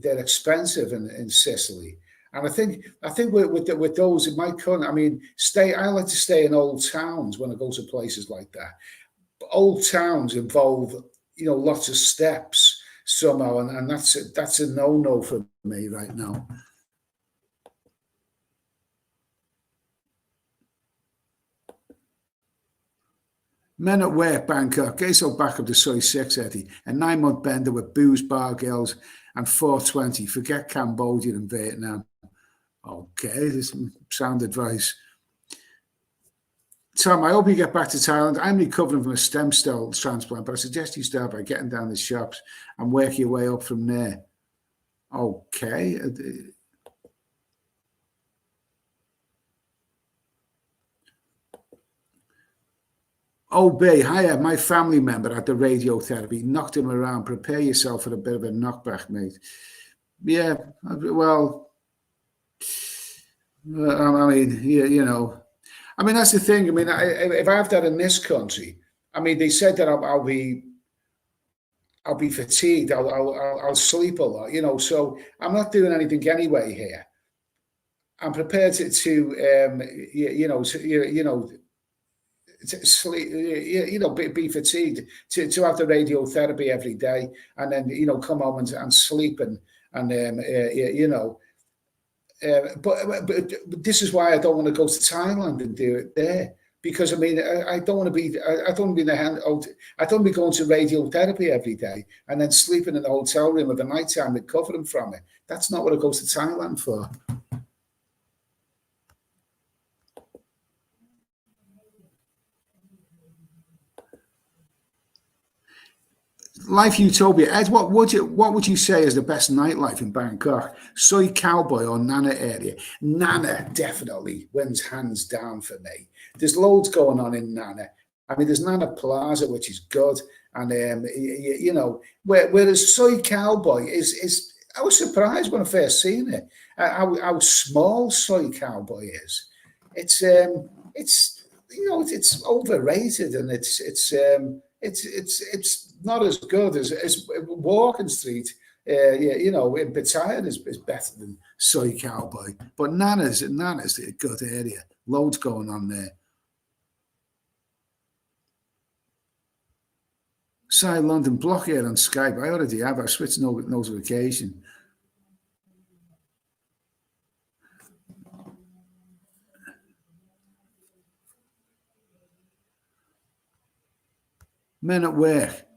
They're expensive in Sicily. And I think with those in my country, I mean, I like to stay in old towns when I go to places like that. But old towns involve, lots of steps somehow, and that's a no-no for me right now. Men at Work, Bangkok. Queso back up to Soy 6, Eddie. A 9-month bender with booze, bar girls, and 420. Forget Cambodia and Vietnam. Okay, this is sound advice. Tom, I hope you get back to Thailand. I'm recovering from a stem cell transplant, but I suggest you start by getting down the shops and work your way up from there. Okay. OB, hiya, my family member had the radiotherapy. Knocked him around. Prepare yourself for a bit of a knockback, mate. Yeah, well... I mean, that's the thing. I mean, if I have that in this country, I mean, they said that I'll be fatigued. I'll sleep a lot, So I'm not doing anything anyway here. I'm prepared to sleep, be fatigued to have the radiotherapy every day, and then come home and sleep and but this is why I don't want to go to Thailand and do it there, because I mean I don't want to be in the hand. I don't want to be going to radiotherapy every day and then sleeping in the hotel room at the night time recovering from it. That's not what I go to Thailand for. Life Utopia. Ed, what would you say is the best nightlife in Bangkok? Soy Cowboy or Nana area? Nana definitely wins hands down for me. There's loads going on in Nana. I mean, there's Nana Plaza, which is good, and whereas Soy Cowboy is. I was surprised when I first seen it. How small Soy Cowboy is. It's overrated, and it's not as good as Walking Street. In Pattaya is better than Soy Cowboy. But Nana's a good area. Loads going on there. Side London block here on Skype. I already have. I switched notification. Men at Work.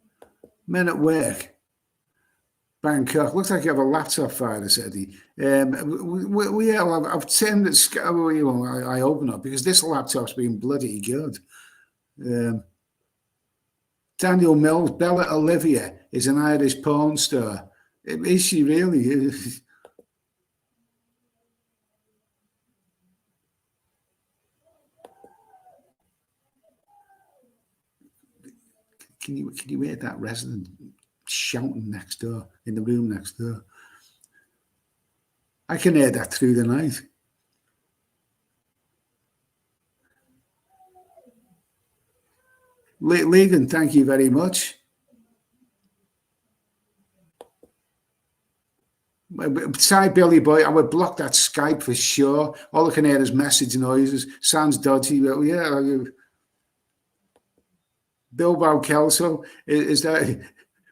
Bangkok. Looks like you have a laptop virus, Eddie. I've turned it. I open up because this laptop's been bloody good. Daniel Mills, Bella Olivia is an Irish porn star. Is she really? Can you hear that resident shouting next door in the room next door? I can hear that through the night. Legan, thank you very much. Sorry, Billy boy, I would block that Skype for sure. All I can hear is message noises. Sounds dodgy. But yeah, Bilbao Kelso, is that,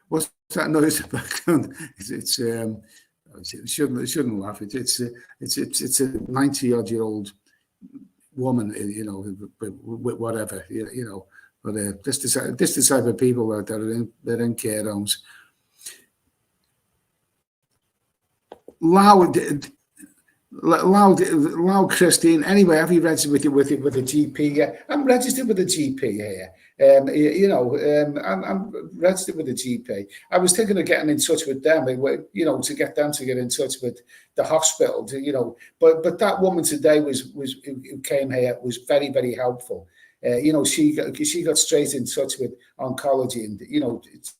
what's that noise in the background? It shouldn't laugh. It's a 90-odd-year-old woman, with whatever, But this the type of people that are in care homes. Loud Christine. Anyway, have you registered with a GP? Yeah, I'm registered with a GP here. I'm registered with a GP. I was thinking of getting in touch with them, to get them to get in touch with the hospital. But that woman today who came here was very, very helpful. She got straight in touch with oncology, and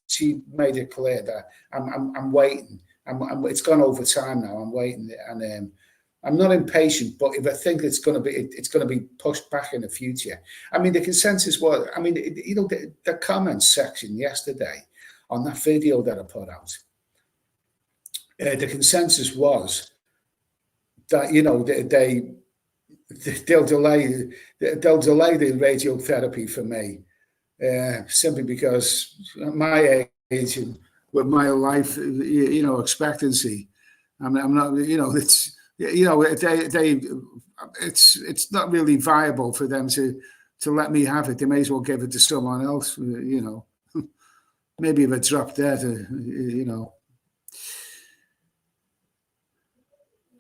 she made it clear that I'm waiting. It's gone over time now. I'm waiting, and I'm not impatient. But if I think it's going to be pushed back in the future. I mean, the consensus was. I mean, the comments section yesterday on that video that I put out. The consensus was that they'll delay the radiotherapy for me, simply because my age and with my life, expectancy, I'm not, it's not really viable for them to let me have it. They may as well give it to someone else, maybe if I drop dead,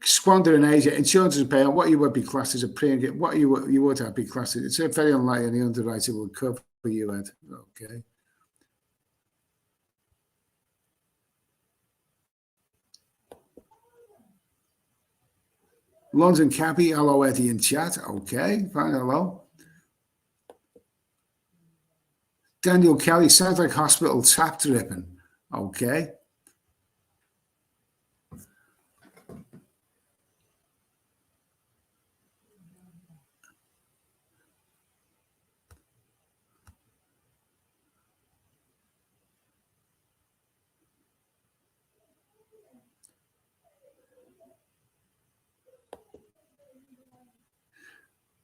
Squander in Asia, insurance is paying what you would be classed as a premium, what you would have be classed as. It's very unlikely any underwriter would cover you, Ed. Okay. London Cappy, hello Eddie in chat. Okay, fine, hello. Daniel Kelly, sounds like hospital tap dripping. Okay.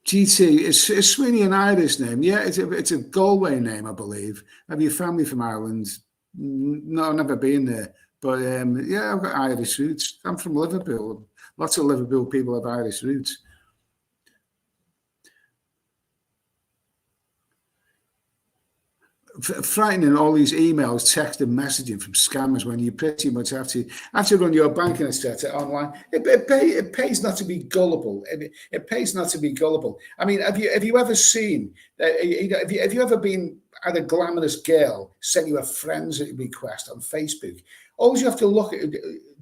GT, is Sweeney an Irish name? Yeah, it's a Galway name, I believe. Have you family from Ireland? No, I've never been there. But yeah, I've got Irish roots. I'm from Liverpool. Lots of Liverpool people have Irish roots. Frightening, all these emails, text and messaging from scammers when you pretty much have to run your banking etc. online. It pays not to be gullible. It pays not to be gullible. I mean, have you ever seen? Have you ever been at a glamorous girl sent you a friends request on Facebook? All you have to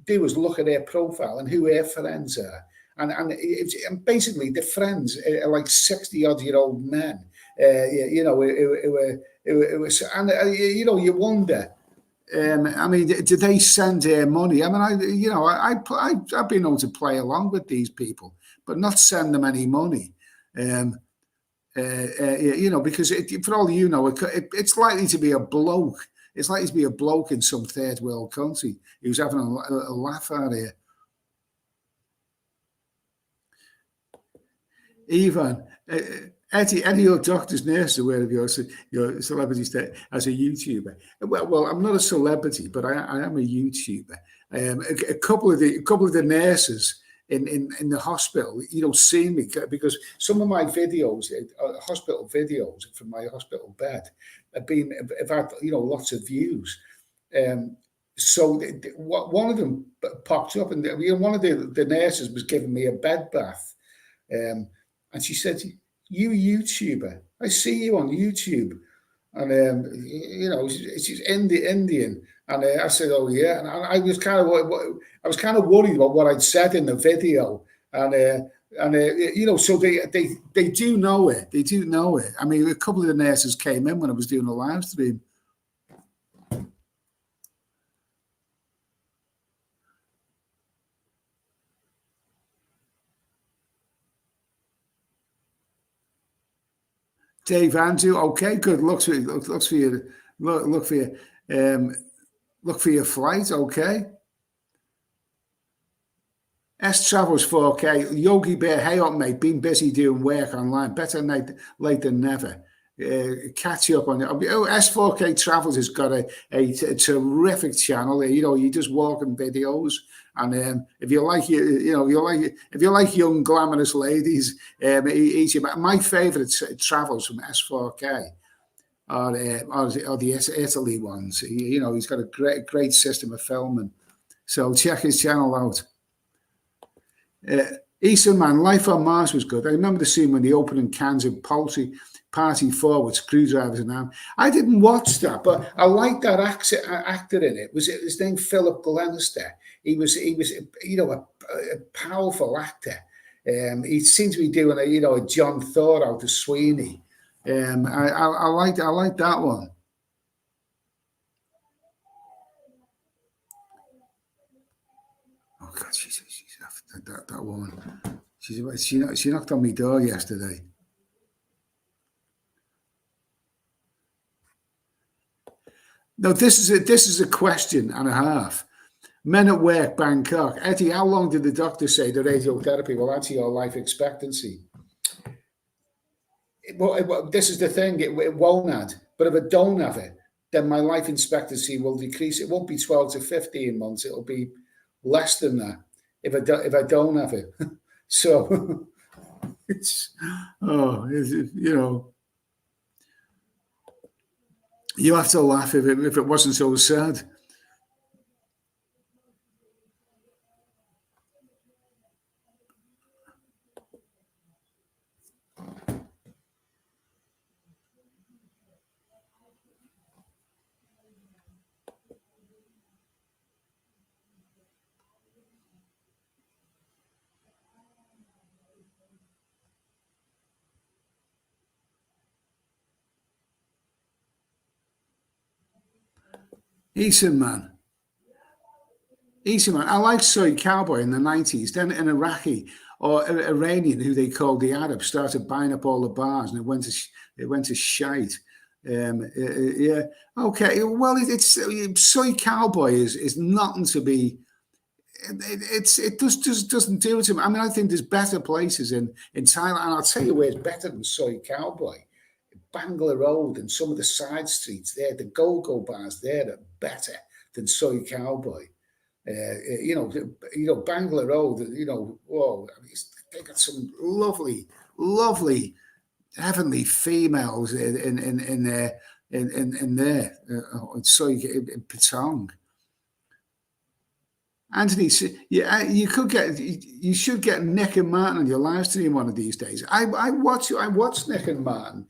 do is look at their profile and who her friends are, and basically the friends are like 60-odd-year-old men. It was, and you wonder. I mean, do they send her money? I mean, I've been able to play along with these people, but not send them any money. Because for all it's likely to be a bloke. It's likely to be a bloke in some third world country who's having a laugh at it. Ivan. Eddie, your doctor's nurse aware of your celebrity status as a YouTuber. Well, I'm not a celebrity, but I am a YouTuber. A couple of the nurses in the hospital, seen me because some of my videos, hospital videos from my hospital bed, have had lots of views. So one of them popped up, and one of the nurses was giving me a bed bath, and she said, "You YouTuber, I see you on YouTube," and she's Indian, and I said, "Oh yeah," and I was kind of worried about what I'd said in the video, and so they do know it. They do know it. I mean, a couple of the nurses came in when I was doing a live stream. Dave Andrew, okay, good. Look for your flight, okay. S Travels 4K. Yogi Bear, hey up, mate. Been busy doing work online. Better late than never. Catch you up on it. Oh, S4K Travels has got a terrific channel. You know, you just walking videos, and if you like you know if you like young glamorous ladies, my favourite travels from S4K are the Italy ones. You know, he's got a great system of filming. So check his channel out. Eastern Man, Life on Mars was good. I remember the scene when the opening cans of poultry party forward, screwdrivers and that. I didn't watch that, but I liked that actor in it. Was his name Philip Glenister? He was you know a powerful actor. He seemed to be doing a John Thor out of Sweeney. I liked that one. Oh God, she's that woman. She knocked on my door yesterday. No, this is a question and a half. Men at work, Bangkok. Eddie, how long did the doctor say the radiotherapy will add to your life expectancy? This is the thing. It won't add. But if I don't have it, then my life expectancy will decrease. It won't be 12 to 15 months. It'll be less than that if I don't have it. So it's you know, you have to laugh if it wasn't so sad. Eastern Man. Easy man. I like Soy Cowboy in the 90s. Then an Iraqi or Iranian, who they called the Arabs, started buying up all the bars, and it went to shite. Yeah. Okay. Well, it's Soy Cowboy is nothing to be. It just doesn't do it to me. I mean, I think there's better places in Thailand, and I'll tell you where it's better than Soy Cowboy. Bangla Road and some of the side streets there, the go-go bars there are better than Soy Cowboy. Bangla Road. Whoa, I mean, they got some lovely, heavenly females in there, in Patong. Anthony, yeah, you should get Nick and Martin on your live stream one of these days. I watch Nick and Martin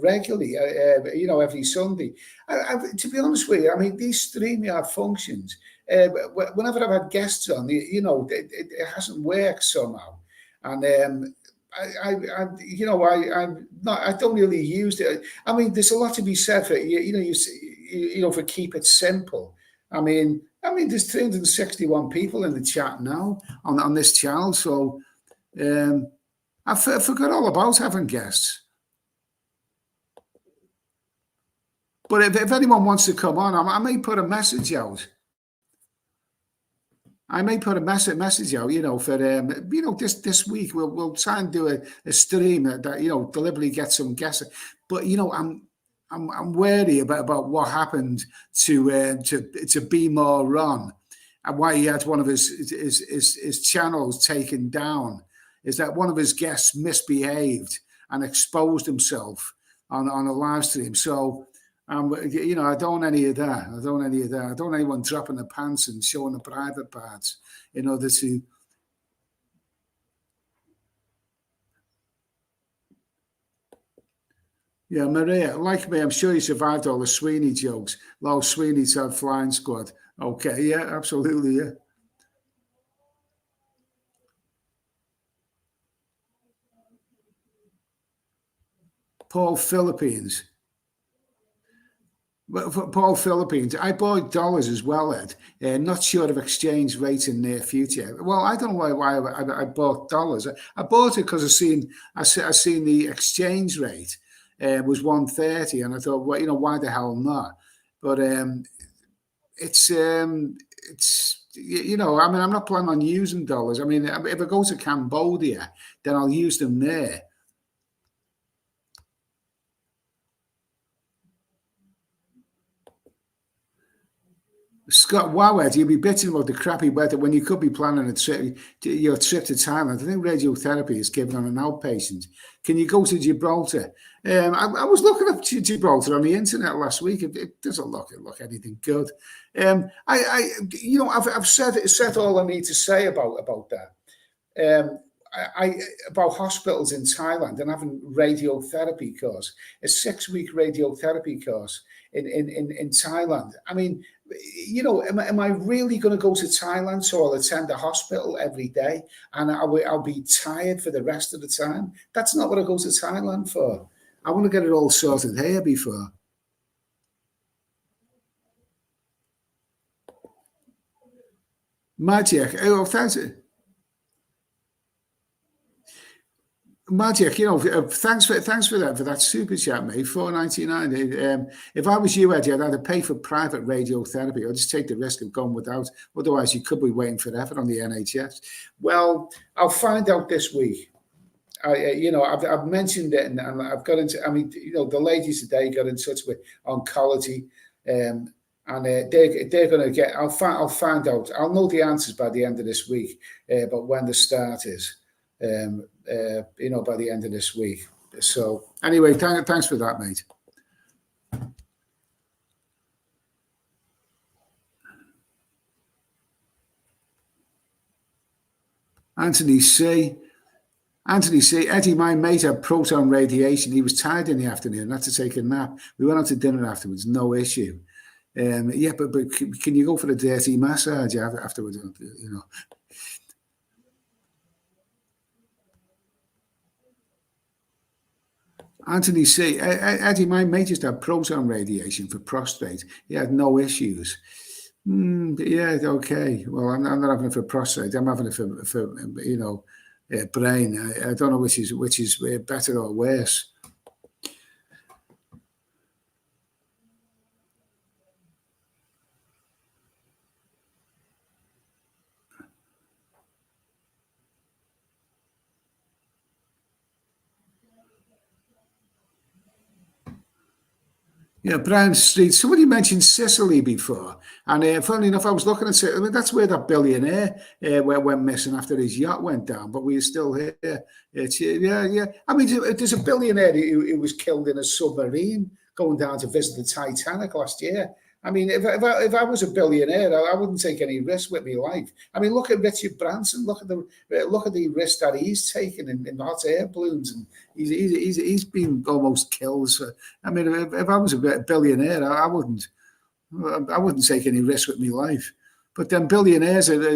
regularly, every Sunday. To be honest with you, I mean, these StreamYard functions, whenever I've had guests on, it hasn't worked somehow, and I don't really use it. I mean, there's a lot to be said for for keep it simple. I mean, there's 361 people in the chat now on this channel, so I forgot all about having guests. But if anyone wants to come on, I may put a message out. I may put a message out, for this week we'll try and do a stream that deliberately get some guests. But I'm wary about what happened to Be More Ron, and why he had one of his channels taken down. Is that one of his guests misbehaved and exposed himself on a live stream? So I don't want any of that. I don't want anyone dropping their pants and showing the private parts in order to. Yeah, Maria, like me, I'm sure you survived all the Sweeney jokes. Low Sweeney's had flying squad. Okay, yeah, absolutely, yeah. Paul Philippines. Well, for Paul Philippines, I bought dollars as well, Ed. Not sure of exchange rates in near future. Well, I don't know why I bought dollars. I bought it because I seen the exchange rate was 130, and I thought, well, why the hell not? But it's I mean, I'm not planning on using dollars. I mean, if I go to Cambodia, then I'll use them there. Scott Wowed, you'll be bitching about the crappy weather when you could be planning your trip to Thailand. I think radiotherapy is given on an outpatient. Can you go to Gibraltar? I was looking up Gibraltar on the internet last week. It doesn't look anything good. I've said all I need to say about that. About hospitals in Thailand and having radiotherapy course, a 6-week radiotherapy course in Thailand. I mean, am I really going to go to Thailand so I'll attend a hospital every day and I'll be tired for the rest of the time? That's not what I go to Thailand for. I want to get it all sorted here before. Magic. Oh, thanks. Magic, thanks for that super chat, mate. $4.99. If I was you, Eddie, I'd either pay for private radiotherapy or just take the risk of going without. Otherwise, you could be waiting forever on the NHS. Well, I'll find out this week. I've mentioned it, and I've got into. I mean, the ladies today got in touch with oncology, and they're going to get. I'll find out. I'll know the answers by the end of this week. But when the start is. By the end of this week. So anyway, thanks for that, mate. Anthony C. Eddie, my mate had proton radiation. He was tired in the afternoon, had to take a nap. We went out to dinner afterwards, no issue. But can you go for a dirty massage afterwards? Anthony C. Eddie, my mate just had proton radiation for prostate. He had no issues. Yeah, okay. Well, I'm not having it for prostate. I'm having it for brain. I don't know which is better or worse. Yeah, Brown Street. Somebody mentioned Sicily before, and funnily enough, I was looking at it. I mean, that's where that billionaire went missing after his yacht went down. But we're still here. Yeah. I mean, there's a billionaire who was killed in a submarine going down to visit the Titanic last year. I mean, if I was a billionaire, I wouldn't take any risk with my life. I mean, look at Richard Branson. Look at the risk that he's taken in hot air balloons, and he's been almost killed. So, I mean, if I was a billionaire, I wouldn't take any risk with my life. But then billionaires are not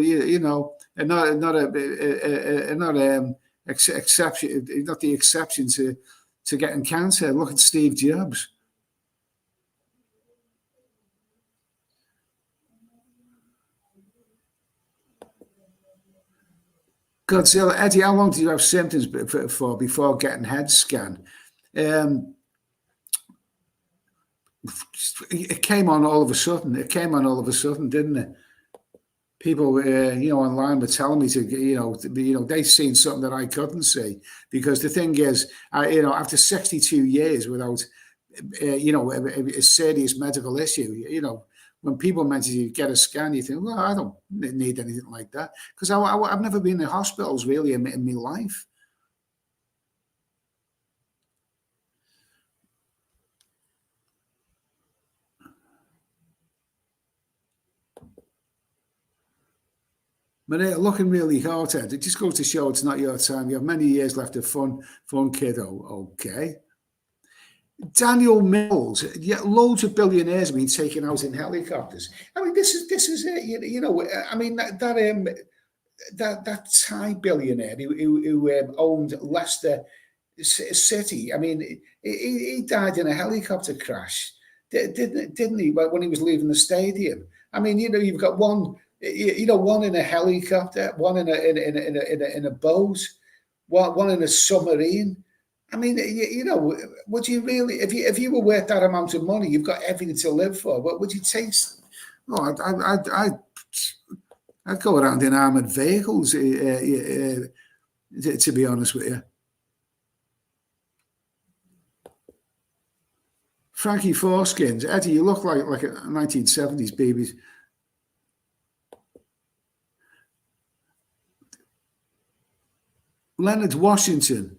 exception, not the exception to getting cancer. Look at Steve Jobs. Godzilla, Eddie, how long did you have symptoms for before getting head scan? It came on all of a sudden. Didn't it? People, online were telling me they'd seen something that I couldn't see. Because the thing is, after 62 years without, a serious medical issue, when people mention you get a scan, you think, well, I don't need anything like that. Because I've never been in hospitals really in my life. Maria, looking really hot, Ed. It just goes to show it's not your time. You have many years left of fun, kiddo. Okay. Daniel Mills, yeah, loads of billionaires have been taken out in helicopters. I mean, this is it. I mean that Thai billionaire who owned Leicester City. I mean, he died in a helicopter crash, didn't he? When he was leaving the stadium. I mean, you've got one in a helicopter, one in a boat, one in a submarine. I mean, would you really, if you were worth that amount of money, you've got everything to live for. What would you take? Oh, I'd go around in armored vehicles, to be honest with you. Frankie Foreskins, Eddie, you look like a 1970s baby. Leonard Washington.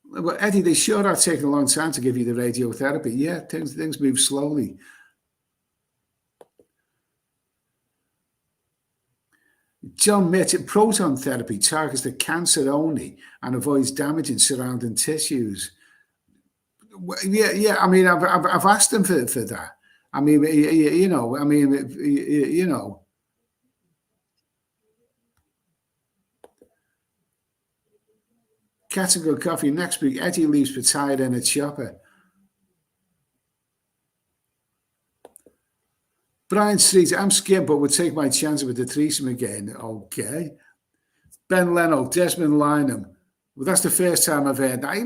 Well, Eddie, they sure are taking a long time to give you the radiotherapy. Yeah, things move slowly. John Mitch, proton therapy targets the cancer only and avoids damaging surrounding tissues. Yeah. I mean, I've asked them for that. I mean, you know. Cats and Good Coffee next week. Eddie leaves for Thailand in a chopper. Brian Street, I'm skimp, but would take my chance with the threesome again. Okay. Ben Leno, Desmond Lynham. Well, that's the first time I've heard that. I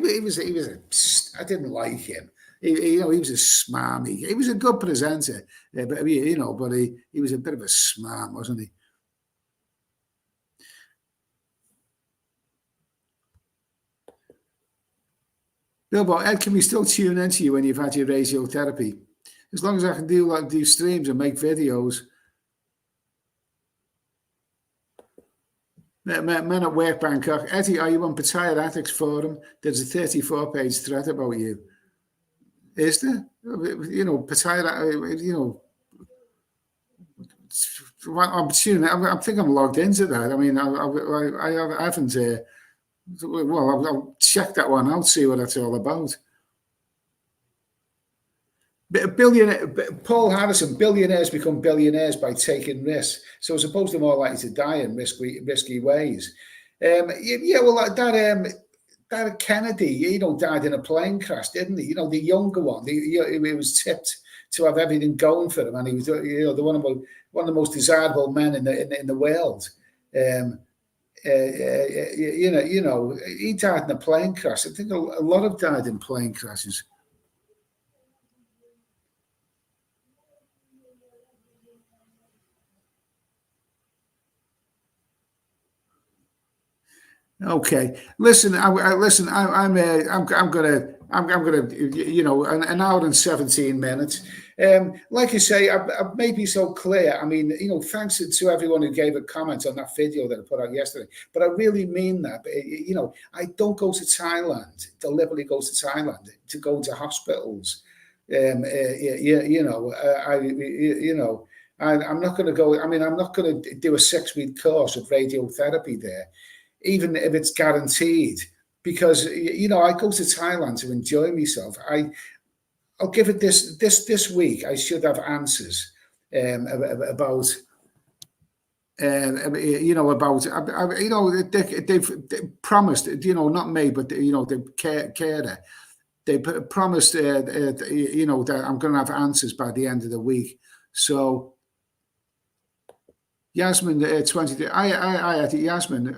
didn't like him. He was a smarmy. He was a good presenter, but he was a bit of a smarm, wasn't he? Bilbo, Ed, can we still tune into you when you've had your radiotherapy? As long as I can do streams and make videos. Men at Work Bangkok. Eddie, are you on Pattaya Attics Forum? There's a 34-page thread about you. Is there? Pattaya, I think I'm logged into that. I mean, I haven't... I'll check that one out, see what that's all about. Paul Harrison, billionaires become billionaires by taking risks. So as opposed to more likely to die in risky ways. That Kennedy, died in a plane crash, didn't he? The younger one, he was tipped to have everything going for him, and he was, one of the most desirable men in the world. He died in a plane crash. I think a lot have died in plane crashes. Okay, listen. I'm gonna. An hour and 17 minutes. Like you say, I may be so clear. I mean, thanks to everyone who gave a comment on that video that I put out yesterday. But I really mean that. I don't go to Thailand, deliberately go to Thailand to go to hospitals. I'm not going to go. I mean, I'm not going to do a 6-week course of radiotherapy there, even if it's guaranteed. Because I go to Thailand to enjoy myself. I'll give it this week. I should have answers about they've promised. Not me, but the carer. They promised that I'm going to have answers by the end of the week. So. Yasmin, 23. Yasmin.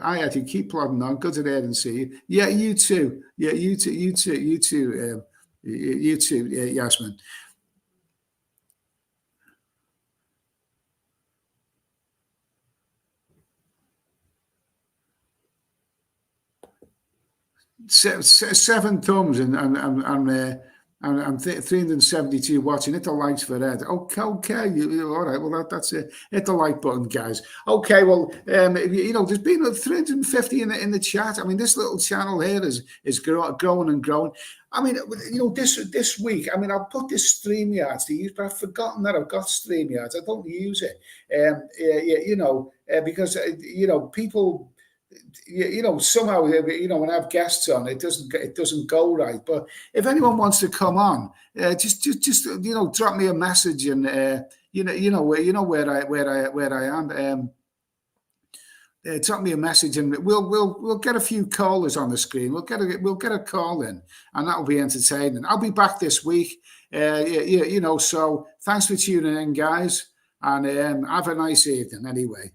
Keep plodding on. Good to hear and see you. Yeah, you too. Yeah, you too. Yasmin. Seven thumbs and 372 watching. Hit the likes for that. Okay. All right. Well, that's it. Hit the like button, guys. Okay. Well, there's been 350 in the chat. I mean, this little channel here is growing and growing. I mean, this week. I mean, I'll put this StreamYard to use, but I've forgotten that I've got StreamYard. I don't use it. Because people. Somehow, when I have guests on, it doesn't go right. But if anyone wants to come on, just drop me a message, and where I am. Drop me a message, and we'll get a few callers on the screen. We'll get a call in, and that'll be entertaining. I'll be back this week. So thanks for tuning in, guys, and have a nice evening. Anyway.